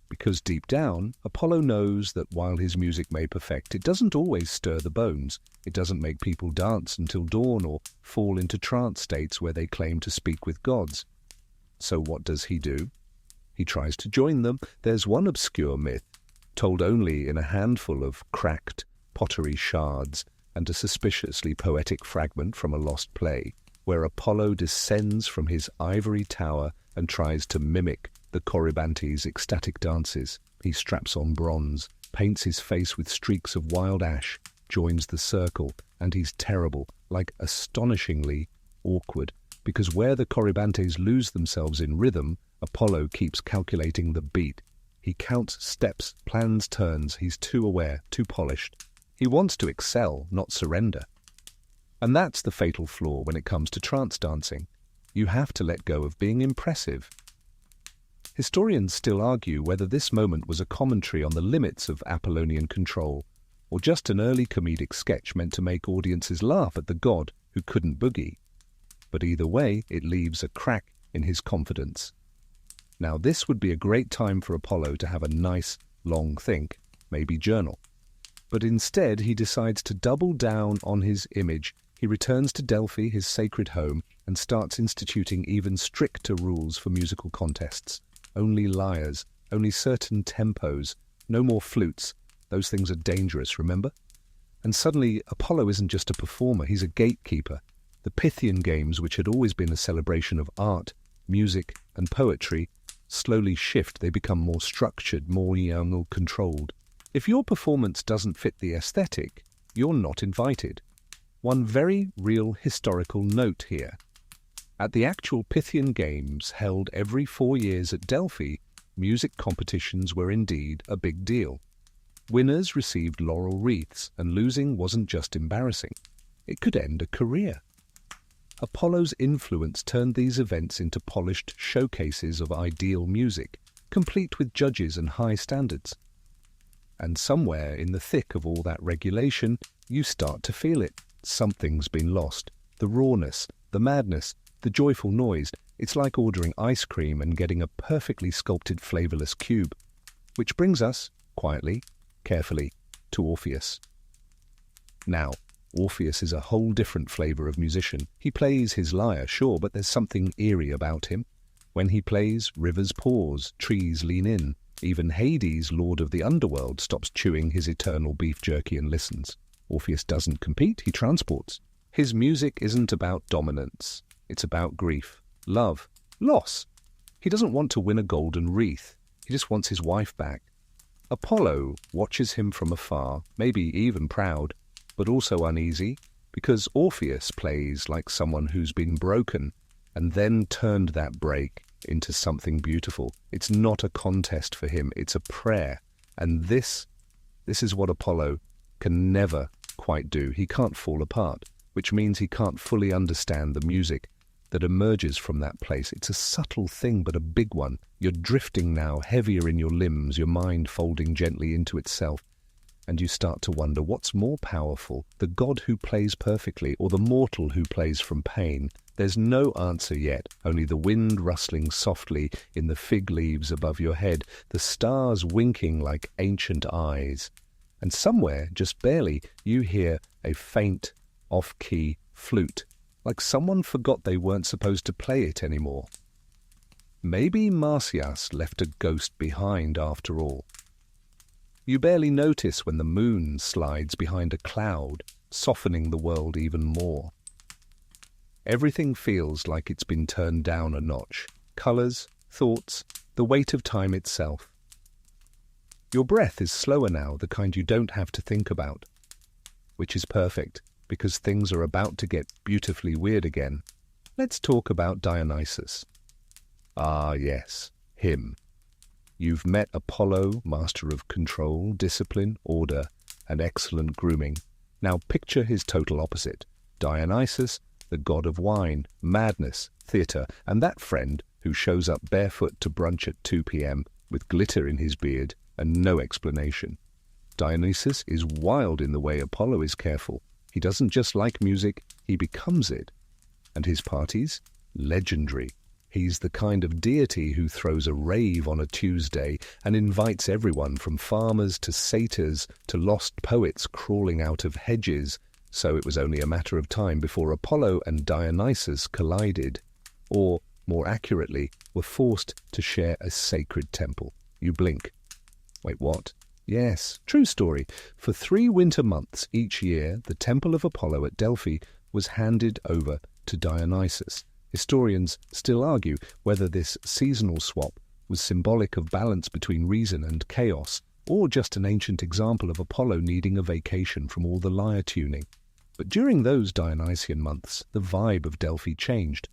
because deep down, Apollo knows that while his music may perfect, it doesn't always stir the bones. It doesn't make people dance until dawn or fall into trance states where they claim to speak with gods. So what does he do? He tries to join them. There's one obscure myth, told only in a handful of cracked pottery shards and a suspiciously poetic fragment from a lost play, where Apollo descends from his ivory tower and tries to mimic the Corybantes' ecstatic dances. He straps on bronze, paints his face with streaks of wild ash, joins the circle, and he's terrible, like astonishingly awkward, because where the Corybantes lose themselves in rhythm, Apollo keeps calculating the beat. He counts steps, plans turns. He's too aware, too polished. He wants to excel, not surrender. And that's the fatal flaw when it comes to trance dancing. You have to let go of being impressive. Historians still argue whether this moment was a commentary on the limits of Apollonian control, or just an early comedic sketch meant to make audiences laugh at the god who couldn't boogie. But either way, it leaves a crack in his confidence. Now, this would be a great time for Apollo to have a nice, long think, maybe journal. But instead, he decides to double down on his image. He returns to Delphi, his sacred home, and starts instituting even stricter rules for musical contests. Only lyres, only certain tempos, no more flutes. Those things are dangerous, remember? And suddenly, Apollo isn't just a performer, he's a gatekeeper. The Pythian games, which had always been a celebration of art, music, and poetry, slowly shift. They become more structured, more controlled. If your performance doesn't fit the aesthetic, you're not invited. One very real historical note here. At the actual Pythian Games, held every 4 years at Delphi, music competitions were indeed a big deal. Winners received laurel wreaths, and losing wasn't just embarrassing. It could end a career. Apollo's influence turned these events into polished showcases of ideal music, complete with judges and high standards. And somewhere in the thick of all that regulation, you start to feel it. Something's been lost. The rawness, the madness, The joyful noise, it's like ordering ice cream and getting a perfectly sculpted flavorless cube. Which brings us, quietly, carefully, to Orpheus. Now, Orpheus is a whole different flavor of musician. He plays his lyre, sure, but there's something eerie about him. When he plays, rivers pause, trees lean in. Even Hades, lord of the underworld, stops chewing his eternal beef jerky and listens. Orpheus doesn't compete, he transports. His music isn't about dominance. It's about grief, love, loss. He doesn't want to win a golden wreath. He just wants his wife back. Apollo watches him from afar, maybe even proud, but also uneasy, because Orpheus plays like someone who's been broken and then turned that break into something beautiful. It's not a contest for him, it's a prayer. And this is what Apollo can never quite do. He can't fall apart, which means he can't fully understand the music that emerges from that place. It's a subtle thing, but a big one. You're drifting now, heavier in your limbs, your mind folding gently into itself. And you start to wonder, what's more powerful, the god who plays perfectly or the mortal who plays from pain? There's no answer yet, only the wind rustling softly in the fig leaves above your head, the stars winking like ancient eyes. And somewhere, just barely, you hear a faint, off-key flute, like someone forgot they weren't supposed to play it anymore. Maybe Marsyas left a ghost behind after all. You barely notice when the moon slides behind a cloud, softening the world even more. Everything feels like it's been turned down a notch. Colors, thoughts, the weight of time itself. Your breath is slower now, the kind you don't have to think about. Which is perfect, because things are about to get beautifully weird again. Let's talk about Dionysus. Ah, yes, him. You've met Apollo, master of control, discipline, order, and excellent grooming. Now picture his total opposite. Dionysus, the god of wine, madness, theatre, and that friend who shows up barefoot to brunch at 2 p.m. with glitter in his beard and no explanation. Dionysus is wild in the way Apollo is careful. He doesn't just like music, he becomes it. And his parties? Legendary. He's the kind of deity who throws a rave on a Tuesday and invites everyone from farmers to satyrs to lost poets crawling out of hedges. So it was only a matter of time before Apollo and Dionysus collided, or, more accurately, were forced to share a sacred temple. You blink. Wait, what? Yes, true story. For 3 winter months each year, the temple of Apollo at Delphi was handed over to Dionysus. Historians still argue whether this seasonal swap was symbolic of balance between reason and chaos, or just an ancient example of Apollo needing a vacation from all the lyre tuning. But during those Dionysian months, the vibe of Delphi changed.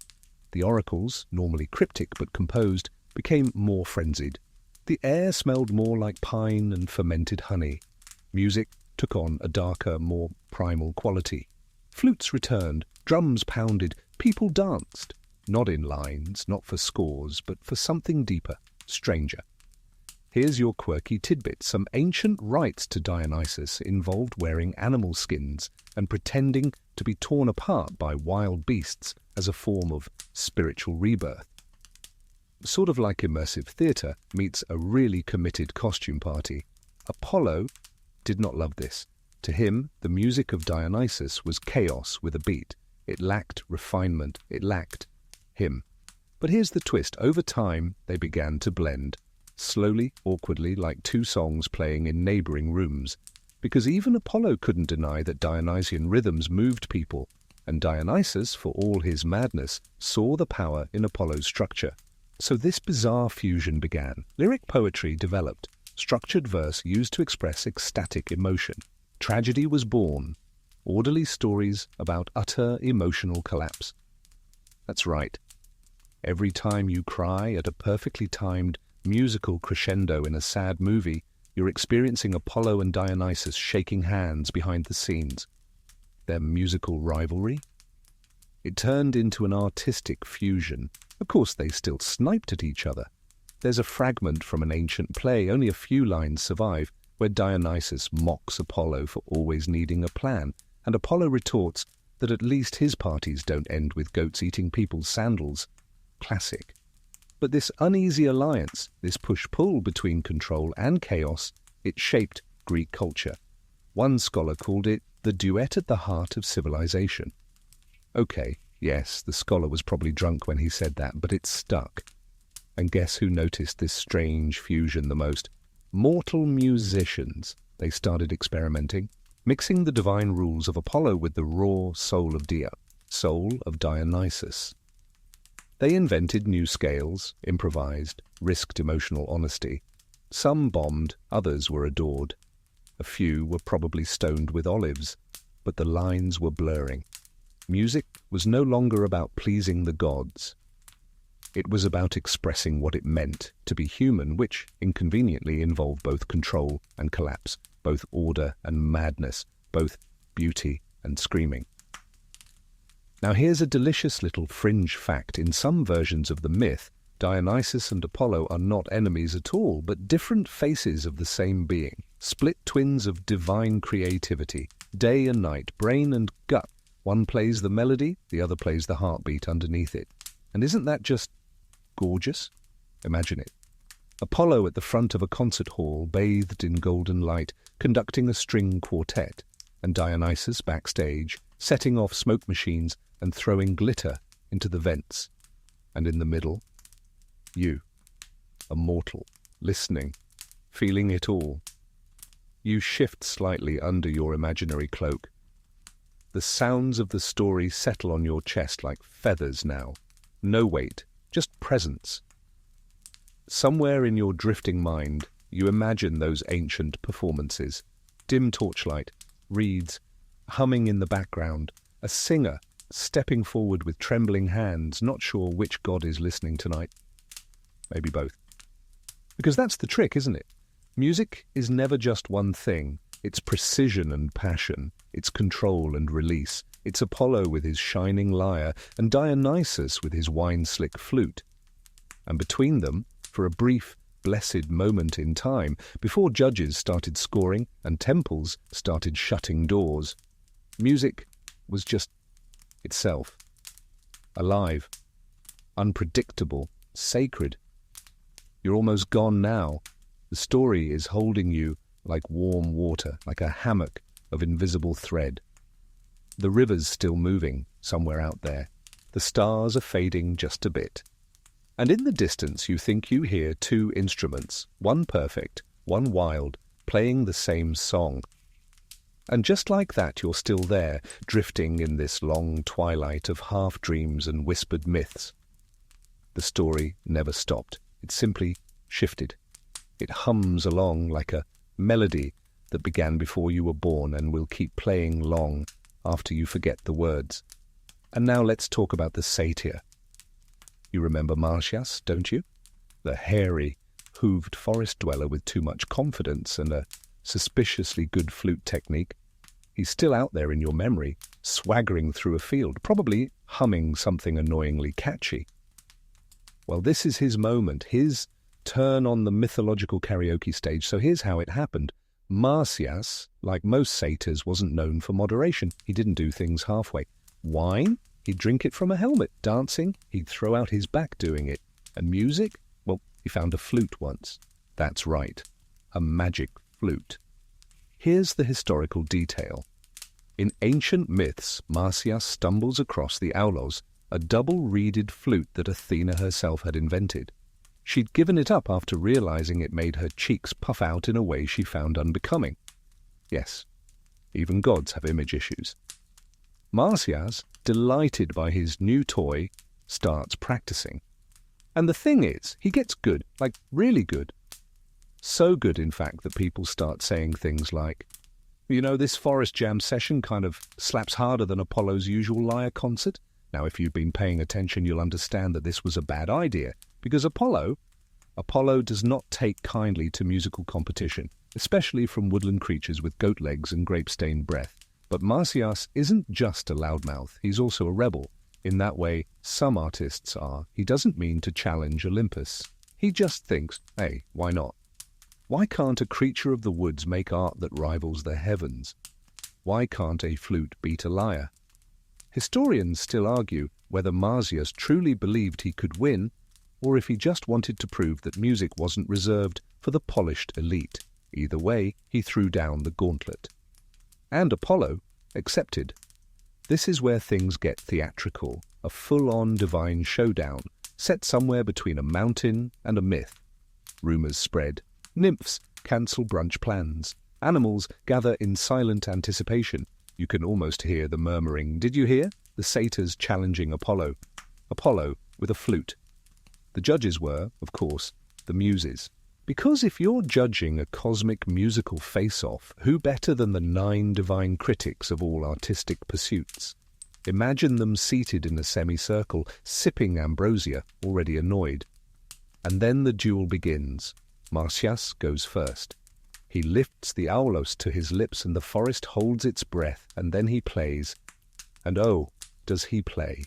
The oracles, normally cryptic but composed, became more frenzied. The air smelled more like pine and fermented honey. Music took on a darker, more primal quality. Flutes returned, drums pounded, people danced. Not in lines, not for scores, but for something deeper, stranger. Here's your quirky tidbit. Some ancient rites to Dionysus involved wearing animal skins and pretending to be torn apart by wild beasts as a form of spiritual rebirth. Sort of like immersive theatre meets a really committed costume party. Apollo did not love this. To him, the music of Dionysus was chaos with a beat. It lacked refinement. It lacked him. But here's the twist. Over time, they began to blend. Slowly, awkwardly, like 2 songs playing in neighboring rooms. Because even Apollo couldn't deny that Dionysian rhythms moved people. And Dionysus, for all his madness, saw the power in Apollo's structure. So this bizarre fusion began. Lyric poetry developed. Structured verse used to express ecstatic emotion. Tragedy was born. Orderly stories about utter emotional collapse. That's right. Every time you cry at a perfectly timed musical crescendo in a sad movie, you're experiencing Apollo and Dionysus shaking hands behind the scenes. Their musical rivalry? It turned into an artistic fusion. Of course, they still sniped at each other. There's a fragment from an ancient play, only a few lines survive, where Dionysus mocks Apollo for always needing a plan, and Apollo retorts, that at least his parties don't end with goats eating people's sandals. Classic. But this uneasy alliance, this push-pull between control and chaos, it shaped Greek culture. One scholar called it the duet at the heart of civilization. Okay, yes, the scholar was probably drunk when he said that, but it stuck. And guess who noticed this strange fusion the most? Mortal musicians. They started experimenting, mixing the divine rules of Apollo with the raw soul of Dionysus. They invented new scales, improvised, risked emotional honesty. Some bombed, others were adored. A few were probably stoned with olives, but the lines were blurring. Music was no longer about pleasing the gods. It was about expressing what it meant to be human, which inconveniently involved both control and collapse, both order and madness, both beauty and screaming. Now here's a delicious little fringe fact. In some versions of the myth, Dionysus and Apollo are not enemies at all, but different faces of the same being, split twins of divine creativity, day and night, brain and gut. One plays the melody, the other plays the heartbeat underneath it. And isn't that just gorgeous? Imagine it. Apollo at the front of a concert hall, bathed in golden light, conducting a string quartet, and Dionysus backstage, setting off smoke machines and throwing glitter into the vents. And in the middle, you, a mortal, listening, feeling it all. You shift slightly under your imaginary cloak. The sounds of the story settle on your chest like feathers now. No weight, just presence. Somewhere in your drifting mind, you imagine those ancient performances. Dim torchlight, reeds, humming in the background, a singer stepping forward with trembling hands, not sure which god is listening tonight. Maybe both. Because that's the trick, isn't it? Music is never just one thing. It's precision and passion. It's control and release. It's Apollo with his shining lyre and Dionysus with his wine-slick flute. And between them, for a brief, blessed moment in time, before judges started scoring and temples started shutting doors, music was just itself. Alive, unpredictable, sacred. You're almost gone now. The story is holding you like warm water, like a hammock of invisible thread. The river's still moving somewhere out there. The stars are fading just a bit. And in the distance you think you hear two instruments, one perfect, one wild, playing the same song. And just like that you're still there, drifting in this long twilight of half-dreams and whispered myths. The story never stopped. It simply shifted. It hums along like a melody that began before you were born and will keep playing long after you forget the words. And now let's talk about the satyr. You remember Marsyas, don't you? The hairy, hooved forest dweller with too much confidence and a suspiciously good flute technique. He's still out there in your memory, swaggering through a field, probably humming something annoyingly catchy. Well, this is his moment, his turn on the mythological karaoke stage. So here's how it happened. Marsyas, like most satyrs, wasn't known for moderation. He didn't do things halfway. Wine? He'd drink it from a helmet. Dancing? He'd throw out his back doing it. And music? Well, he found a flute once. That's right, a magic flute. Here's the historical detail. In ancient myths, Marsyas stumbles across the aulos, a double-reeded flute that Athena herself had invented. She'd given it up after realizing it made her cheeks puff out in a way she found unbecoming. Yes, even gods have image issues. Marsyas, delighted by his new toy, starts practicing. And the thing is, he gets good, like really good. So good, in fact, that people start saying things like, you know, this forest jam session kind of slaps harder than Apollo's usual lyre concert. Now, if you've been paying attention, you'll understand that this was a bad idea, because Apollo does not take kindly to musical competition, especially from woodland creatures with goat legs and grape-stained breath. But Marsyas isn't just a loudmouth, he's also a rebel. In that way, some artists are. He doesn't mean to challenge Olympus. He just thinks, hey, why not? Why can't a creature of the woods make art that rivals the heavens? Why can't a flute beat a lyre? Historians still argue whether Marsyas truly believed he could win, or if he just wanted to prove that music wasn't reserved for the polished elite. Either way, he threw down the gauntlet. And Apollo accepted. This is where things get theatrical, a full-on divine showdown, set somewhere between a mountain and a myth. Rumors spread. Nymphs cancel brunch plans. Animals gather in silent anticipation. You can almost hear the murmuring. Did you hear? The satyrs challenging Apollo. Apollo with a flute. The judges were, of course, the muses. Because if you're judging a cosmic musical face-off, who better than the 9 divine critics of all artistic pursuits? Imagine them seated in a semicircle, sipping ambrosia, already annoyed. And then the duel begins. Marsyas goes first. He lifts the aulos to his lips and the forest holds its breath, and then he plays. And oh, does he play!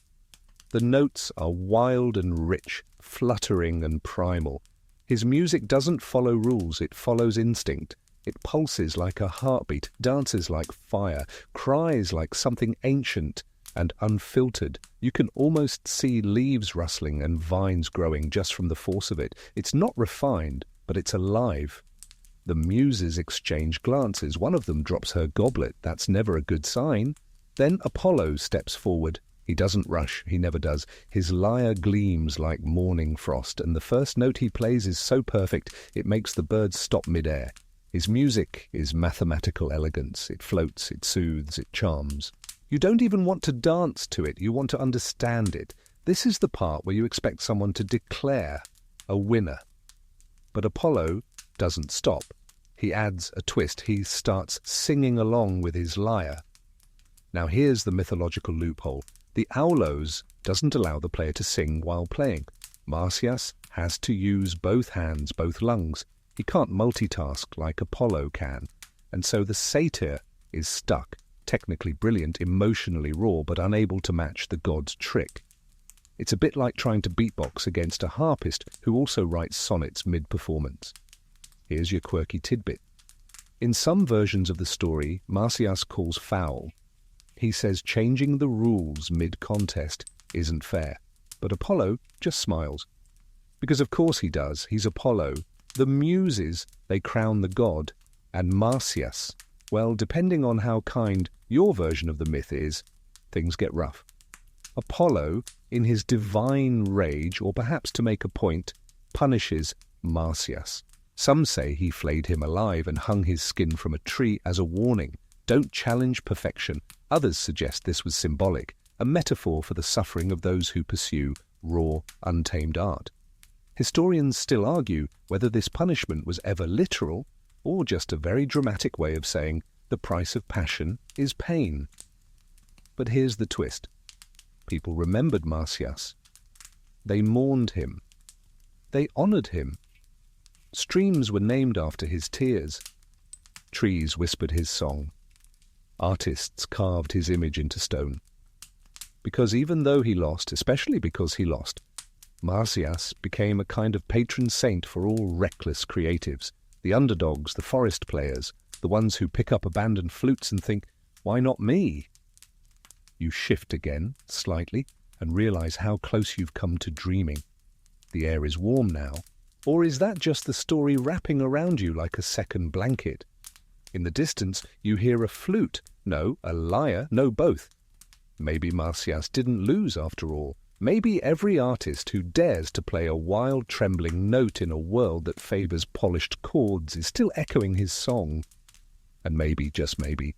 The notes are wild and rich, fluttering and primal. His music doesn't follow rules, it follows instinct. It pulses like a heartbeat, dances like fire, cries like something ancient and unfiltered. You can almost see leaves rustling and vines growing just from the force of it. It's not refined, but it's alive. The muses exchange glances. One of them drops her goblet. That's never a good sign. Then Apollo steps forward. He doesn't rush. He never does. His lyre gleams like morning frost, and the first note he plays is so perfect it makes the birds stop mid-air. His music is mathematical elegance. It floats, it soothes, it charms. You don't even want to dance to it. You want to understand it. This is the part where you expect someone to declare a winner. But Apollo doesn't stop. He adds a twist. He starts singing along with his lyre. Now here's the mythological loophole. The aulos doesn't allow the player to sing while playing. Marsyas has to use both hands, both lungs. He can't multitask like Apollo can. And so the satyr is stuck, technically brilliant, emotionally raw, but unable to match the god's trick. It's a bit like trying to beatbox against a harpist who also writes sonnets mid-performance. Here's your quirky tidbit. In some versions of the story, Marsyas calls foul. He says changing the rules mid-contest isn't fair. But Apollo just smiles. Because of course he does. He's Apollo. The muses, they crown the god. And Marsyas, well, depending on how kind your version of the myth is, things get rough. Apollo, in his divine rage, or perhaps to make a point, punishes Marsyas. Some say he flayed him alive and hung his skin from a tree as a warning. Don't challenge perfection. Others suggest this was symbolic, a metaphor for the suffering of those who pursue raw, untamed art. Historians still argue whether this punishment was ever literal or just a very dramatic way of saying the price of passion is pain. But here's the twist. People remembered Marsyas. They mourned him. They honored him. Streams were named after his tears. Trees whispered his song. Artists carved his image into stone. Because even though he lost, especially because he lost, Marsyas became a kind of patron saint for all reckless creatives, the underdogs, the forest players, the ones who pick up abandoned flutes and think, why not me? You shift again, slightly, and realize how close you've come to dreaming. The air is warm now. Or is that just the story wrapping around you like a second blanket? In the distance, you hear a flute. No, a lyre. No, both. Maybe Marsyas didn't lose after all. Maybe every artist who dares to play a wild, trembling note in a world that favors polished chords is still echoing his song. And maybe, just maybe,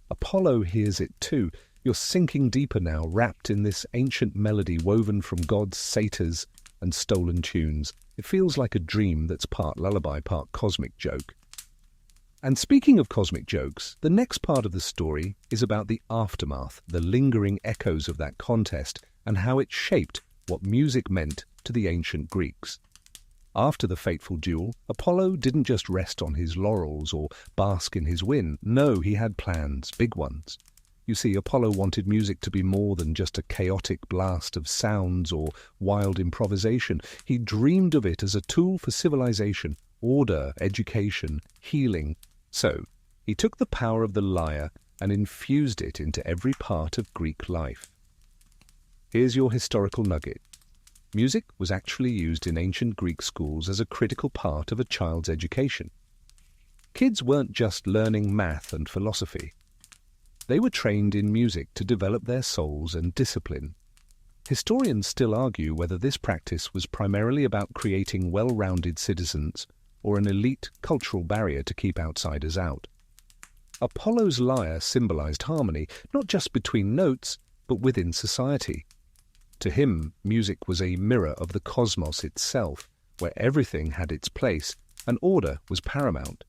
Apollo hears it too. You're sinking deeper now, wrapped in this ancient melody woven from gods, satyrs, and stolen tunes. It feels like a dream that's part lullaby, part cosmic joke. And speaking of cosmic jokes, the next part of the story is about the aftermath, the lingering echoes of that contest, and how it shaped what music meant to the ancient Greeks. After the fateful duel, Apollo didn't just rest on his laurels or bask in his win. No, he had plans, big ones. You see, Apollo wanted music to be more than just a chaotic blast of sounds or wild improvisation. He dreamed of it as a tool for civilization, order, education, healing. So, he took the power of the lyre and infused it into every part of Greek life. Here's your historical nugget. Music was actually used in ancient Greek schools as a critical part of a child's education. Kids weren't just learning math and philosophy. They were trained in music to develop their souls and discipline. Historians still argue whether this practice was primarily about creating well-rounded citizens or an elite cultural barrier to keep outsiders out. Apollo's lyre symbolized harmony, not just between notes, but within society. To him, music was a mirror of the cosmos itself, where everything had its place and order was paramount.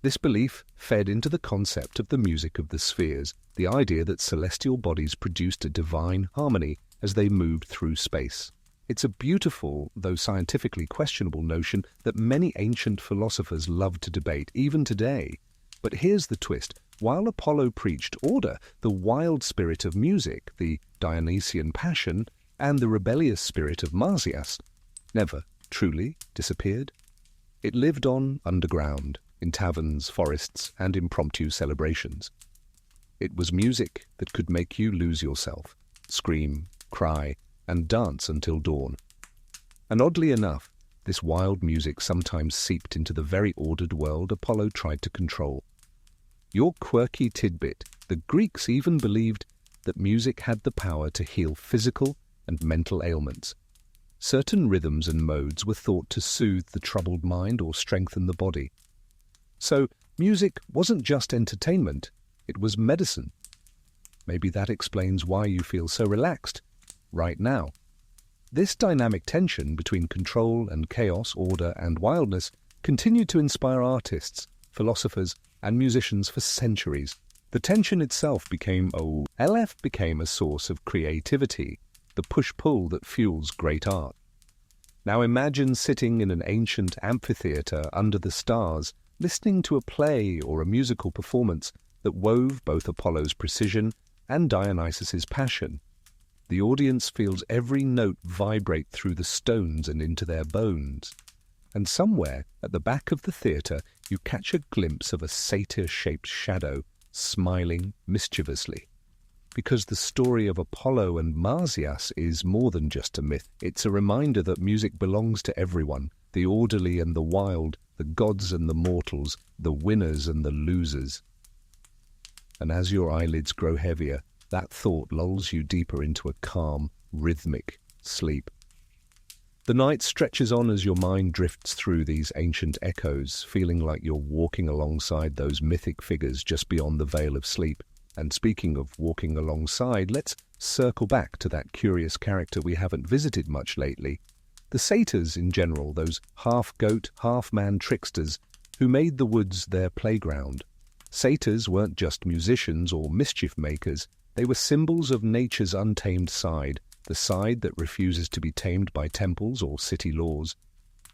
This belief fed into the concept of the music of the spheres, the idea that celestial bodies produced a divine harmony as they moved through space. It's a beautiful, though scientifically questionable notion that many ancient philosophers love to debate, even today. But here's the twist. While Apollo preached order, the wild spirit of music, the Dionysian passion, and the rebellious spirit of Marsyas never truly disappeared. It lived on underground, in taverns, forests, and impromptu celebrations. It was music that could make you lose yourself, scream, cry, and dance until dawn. And oddly enough, this wild music sometimes seeped into the very ordered world Apollo tried to control. Your quirky tidbit, the Greeks even believed that music had the power to heal physical and mental ailments. Certain rhythms and modes were thought to soothe the troubled mind or strengthen the body. So, music wasn't just entertainment, it was medicine. Maybe that explains why you feel so relaxed right now. This dynamic tension between control and chaos, order and wildness continued to inspire artists, philosophers, and musicians for centuries. The tension itself became a source of creativity, the push-pull that fuels great art. Now imagine sitting in an ancient amphitheater under the stars, listening to a play or a musical performance that wove both Apollo's precision and Dionysus's passion. The audience feels every note vibrate through the stones and into their bones. And somewhere at the back of the theatre you catch a glimpse of a satyr-shaped shadow smiling mischievously. Because the story of Apollo and Marsyas is more than just a myth. It's a reminder that music belongs to everyone, the orderly and the wild, the gods and the mortals, the winners and the losers. And as your eyelids grow heavier, that thought lulls you deeper into a calm, rhythmic sleep. The night stretches on as your mind drifts through these ancient echoes, feeling like you're walking alongside those mythic figures just beyond the veil of sleep. And speaking of walking alongside, let's circle back to that curious character we haven't visited much lately. The satyrs in general, those half-goat, half-man tricksters who made the woods their playground. Satyrs weren't just musicians or mischief makers, they were symbols of nature's untamed side, the side that refuses to be tamed by temples or city laws.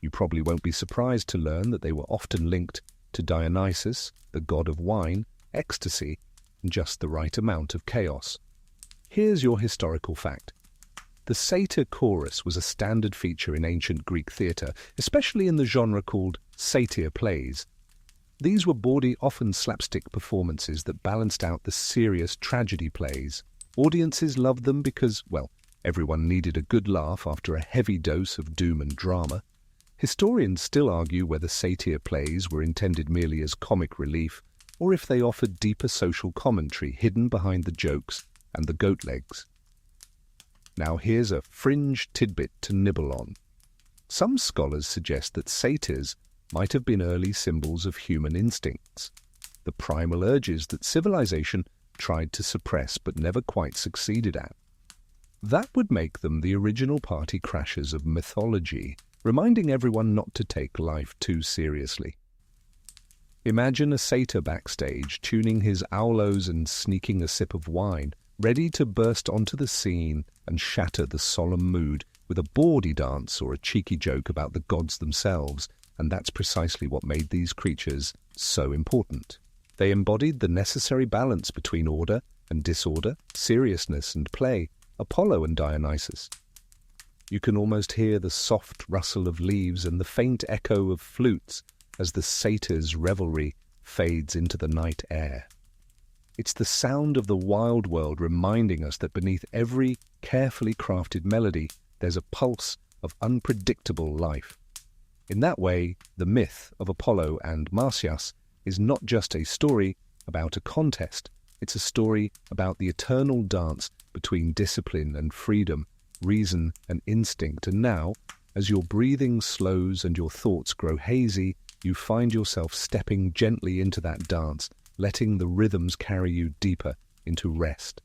You probably won't be surprised to learn that they were often linked to Dionysus, the god of wine, ecstasy, and just the right amount of chaos. Here's your historical fact. The satyr chorus was a standard feature in ancient Greek theatre, especially in the genre called satyr plays. These were bawdy, often slapstick performances that balanced out the serious tragedy plays. Audiences loved them because, well, everyone needed a good laugh after a heavy dose of doom and drama. Historians still argue whether satyr plays were intended merely as comic relief, or if they offered deeper social commentary hidden behind the jokes and the goat legs. Now here's a fringe tidbit to nibble on. Some scholars suggest that satyrs might have been early symbols of human instincts, the primal urges that civilization tried to suppress but never quite succeeded at. That would make them the original party crashers of mythology, reminding everyone not to take life too seriously. Imagine a satyr backstage, tuning his aulos and sneaking a sip of wine, ready to burst onto the scene and shatter the solemn mood with a bawdy dance or a cheeky joke about the gods themselves, and that's precisely what made these creatures so important. They embodied the necessary balance between order and disorder, seriousness and play, Apollo and Dionysus. You can almost hear the soft rustle of leaves and the faint echo of flutes as the satyr's revelry fades into the night air. It's the sound of the wild world reminding us that beneath every carefully crafted melody, there's a pulse of unpredictable life. In that way, the myth of Apollo and Marsyas is not just a story about a contest, it's a story about the eternal dance between discipline and freedom, reason and instinct. And now, as your breathing slows and your thoughts grow hazy, you find yourself stepping gently into that dance, letting the rhythms carry you deeper into rest.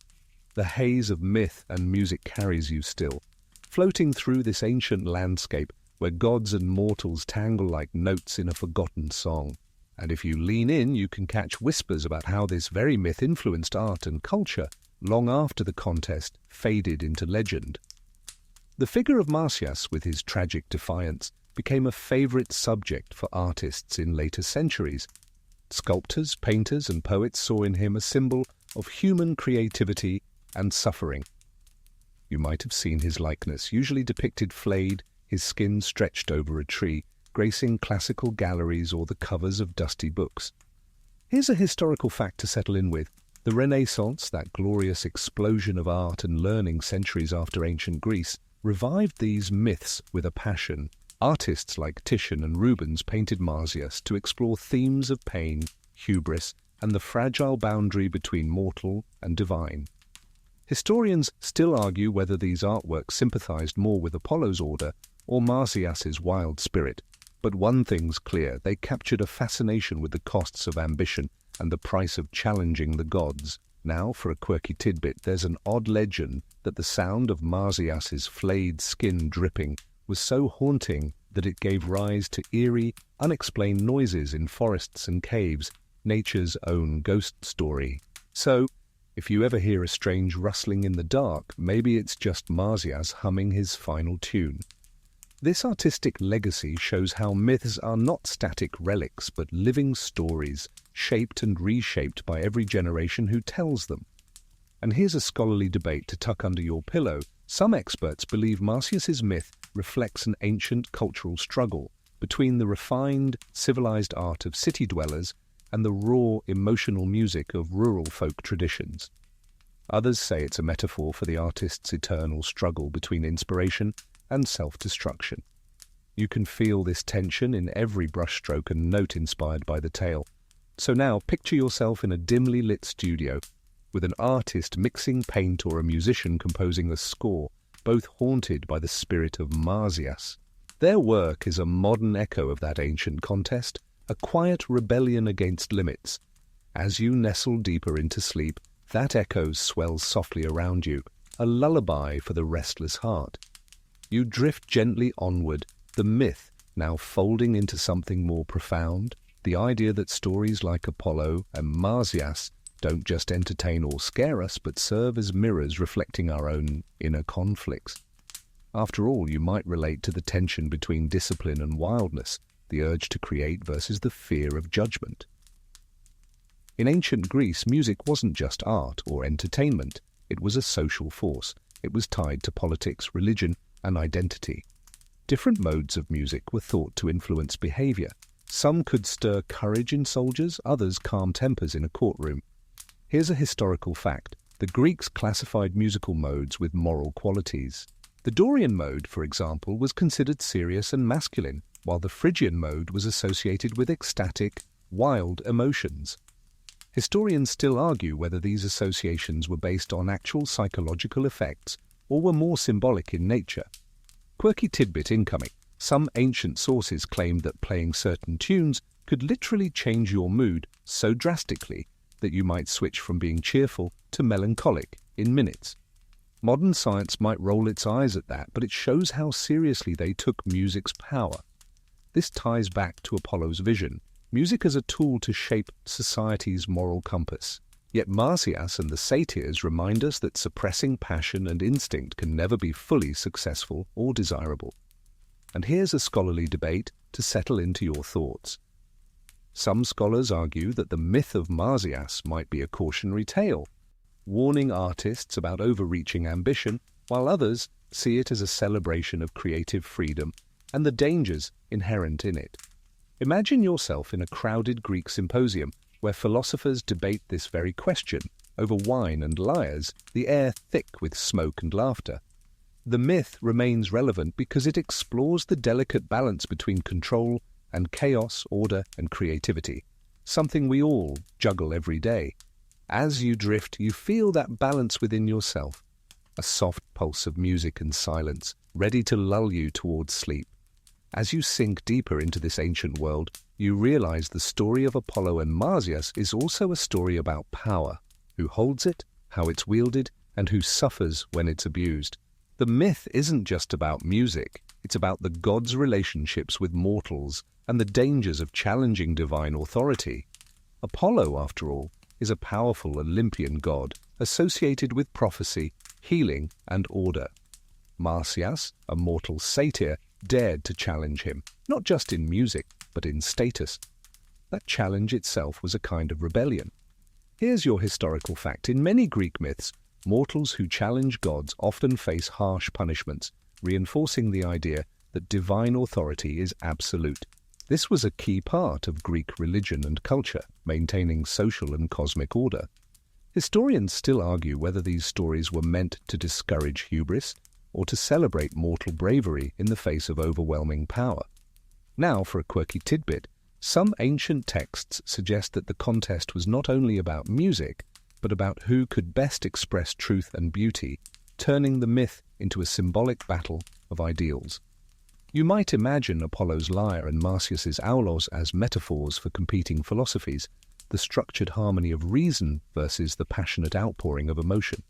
The haze of myth and music carries you still, floating through this ancient landscape where gods and mortals tangle like notes in a forgotten song. And if you lean in, you can catch whispers about how this very myth influenced art and culture long after the contest faded into legend. The figure of Marsyas, with his tragic defiance, became a favorite subject for artists in later centuries. Sculptors, painters, and poets saw in him a symbol of human creativity and suffering. You might have seen his likeness, usually depicted flayed, his skin stretched over a tree, gracing classical galleries or the covers of dusty books. Here's a historical fact to settle in with. The Renaissance, that glorious explosion of art and learning centuries after ancient Greece, revived these myths with a passion. Artists like Titian and Rubens painted Marsyas to explore themes of pain, hubris, and the fragile boundary between mortal and divine. Historians still argue whether these artworks sympathized more with Apollo's order or Marsyas's wild spirit. But one thing's clear, they captured a fascination with the costs of ambition and the price of challenging the gods. Now, for a quirky tidbit, there's an odd legend that the sound of Marsyas's flayed skin dripping was so haunting that it gave rise to eerie, unexplained noises in forests and caves, nature's own ghost story. So, if you ever hear a strange rustling in the dark, maybe it's just Marsyas humming his final tune. This artistic legacy shows how myths are not static relics but living stories, shaped and reshaped by every generation who tells them. And here's a scholarly debate to tuck under your pillow. Some experts believe Marsyas's myth reflects an ancient cultural struggle between the refined, civilized art of city dwellers and the raw, emotional music of rural folk traditions. Others say it's a metaphor for the artist's eternal struggle between inspiration and self-destruction. You can feel this tension in every brushstroke and note inspired by the tale. So now picture yourself in a dimly lit studio, with an artist mixing paint or a musician composing a score, both haunted by the spirit of Marsyas. Their work is a modern echo of that ancient contest, a quiet rebellion against limits. As you nestle deeper into sleep, that echo swells softly around you, a lullaby for the restless heart. You drift gently onward, the myth now folding into something more profound, the idea that stories like Apollo and Marsyas don't just entertain or scare us, but serve as mirrors reflecting our own inner conflicts. After all, you might relate to the tension between discipline and wildness, the urge to create versus the fear of judgment. In ancient Greece, music wasn't just art or entertainment, it was a social force. It was tied to politics, religion, and identity. Different modes of music were thought to influence behavior. Some could stir courage in soldiers, others calm tempers in a courtroom. Here's a historical fact. The Greeks classified musical modes with moral qualities. The Dorian mode, for example, was considered serious and masculine, while the Phrygian mode was associated with ecstatic, wild emotions. Historians still argue whether these associations were based on actual psychological effects or were more symbolic in nature. Quirky tidbit incoming. Some ancient sources claimed that playing certain tunes could literally change your mood so drastically that you might switch from being cheerful to melancholic in minutes. Modern science might roll its eyes at that, but it shows how seriously they took music's power. This ties back to Apollo's vision, music as a tool to shape society's moral compass. Yet Marsyas and the Satyrs remind us that suppressing passion and instinct can never be fully successful or desirable. And here's a scholarly debate to settle into your thoughts. Some scholars argue that the myth of Marsyas might be a cautionary tale, warning artists about overreaching ambition, while others see it as a celebration of creative freedom and the dangers inherent in it. Imagine yourself in a crowded Greek symposium, where philosophers debate this very question, over wine and lyres, the air thick with smoke and laughter. The myth remains relevant because it explores the delicate balance between control and chaos, order and creativity, something we all juggle every day. As you drift, you feel that balance within yourself, a soft pulse of music and silence, ready to lull you towards sleep. As you sink deeper into this ancient world, you realize the story of Apollo and Marsyas is also a story about power, who holds it, how it's wielded, and who suffers when it's abused. The myth isn't just about music, it's about the gods' relationships with mortals and the dangers of challenging divine authority. Apollo, after all, is a powerful Olympian god associated with prophecy, healing, and order. Marsyas, a mortal satyr, dared to challenge him, not just in music, but in status. That challenge itself was a kind of rebellion. Here's your historical fact. In many Greek myths, mortals who challenge gods often face harsh punishments, reinforcing the idea that divine authority is absolute. This was a key part of Greek religion and culture, maintaining social and cosmic order. Historians still argue whether these stories were meant to discourage hubris or to celebrate mortal bravery in the face of overwhelming power. Now, for a quirky tidbit, some ancient texts suggest that the contest was not only about music, but about who could best express truth and beauty, turning the myth into a symbolic battle of ideals. You might imagine Apollo's lyre and Marsyas's aulos as metaphors for competing philosophies, the structured harmony of reason versus the passionate outpouring of emotion.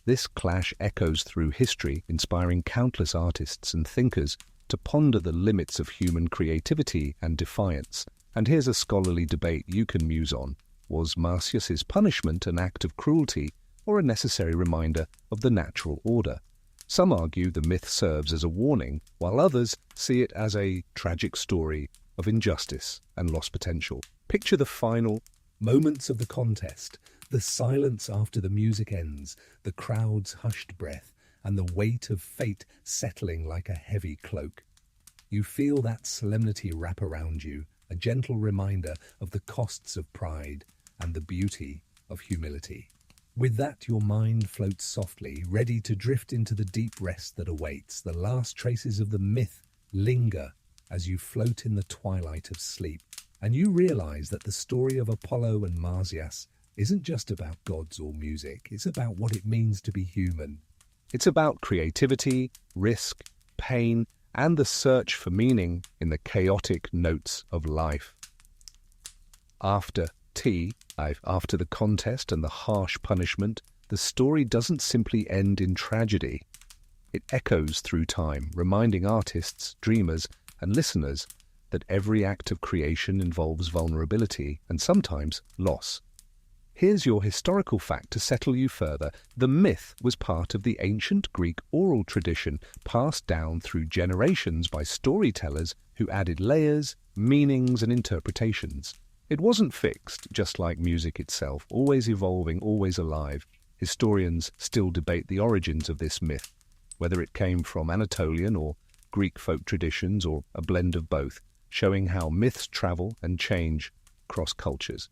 This clash echoes through history, inspiring countless artists and thinkers to ponder the limits of human creativity and defiance. And here's a scholarly debate you can muse on. Was Marsyas's punishment an act of cruelty or a necessary reminder of the natural order? Some argue the myth serves as a warning, while others see it as a tragic story of injustice and lost potential. Picture the final moments of the contest, the silence after the music ends, the crowd's hushed breath, and the weight of fate settling like a heavy cloak. You feel that solemnity wrap around you, a gentle reminder of the costs of pride and the beauty of humility. With that, your mind floats softly, ready to drift into the deep rest that awaits. The last traces of the myth linger as you float in the twilight of sleep, and you realize that the story of Apollo and Marsyas isn't just about gods or music. It's about what it means to be human. It's about creativity, risk, pain, and the search for meaning in the chaotic notes of life. After the contest and the harsh punishment, the story doesn't simply end in tragedy. It echoes through time, reminding artists, dreamers, and listeners that every act of creation involves vulnerability and sometimes loss. Here's your historical fact to settle you further. The myth was part of the ancient Greek oral tradition passed down through generations by storytellers who added layers, meanings, and interpretations. It wasn't fixed, just like music itself, always evolving, always alive. Historians still debate the origins of this myth, whether it came from Anatolian or Greek folk traditions or a blend of both, showing how myths travel and change across cultures.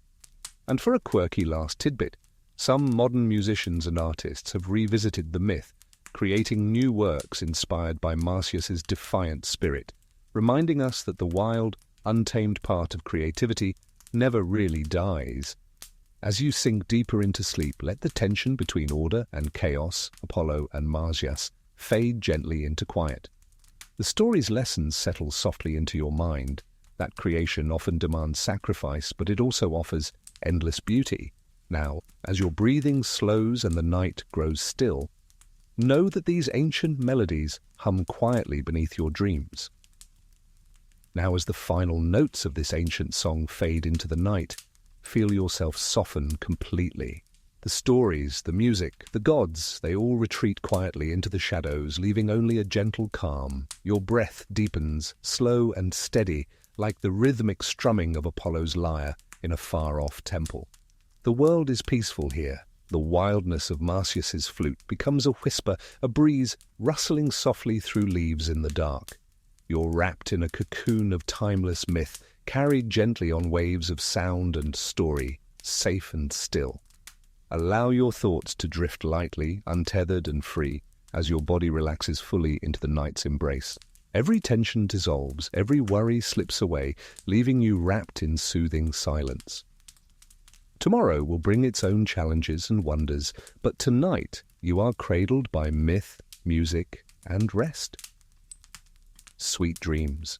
And for a quirky last tidbit, some modern musicians and artists have revisited the myth, creating new works inspired by Marsyas's defiant spirit, reminding us that the wild, untamed part of creativity never really dies. As you sink deeper into sleep, let the tension between order and chaos, Apollo and Marsyas, fade gently into quiet. The story's lessons settle softly into your mind. That creation often demands sacrifice, but it also offers endless beauty. Now, as your breathing slows and the night grows still, know that these ancient melodies hum quietly beneath your dreams. Now, as the final notes of this ancient song fade into the night, feel yourself soften completely. The stories, the music, the gods, they all retreat quietly into the shadows, leaving only a gentle calm. Your breath deepens, slow and steady, like the rhythmic strumming of Apollo's lyre in a far-off temple. The world is peaceful here. The wildness of Marsyas's flute becomes a whisper, a breeze rustling softly through leaves in the dark. You're wrapped in a cocoon of timeless myth, carried gently on waves of sound and story, safe and still. Allow your thoughts to drift lightly, untethered and free, as your body relaxes fully into the night's embrace. Every tension dissolves, every worry slips away, leaving you wrapped in soothing silence. Tomorrow will bring its own challenges and wonders, but tonight you are cradled by myth, music, and rest. Sweet dreams.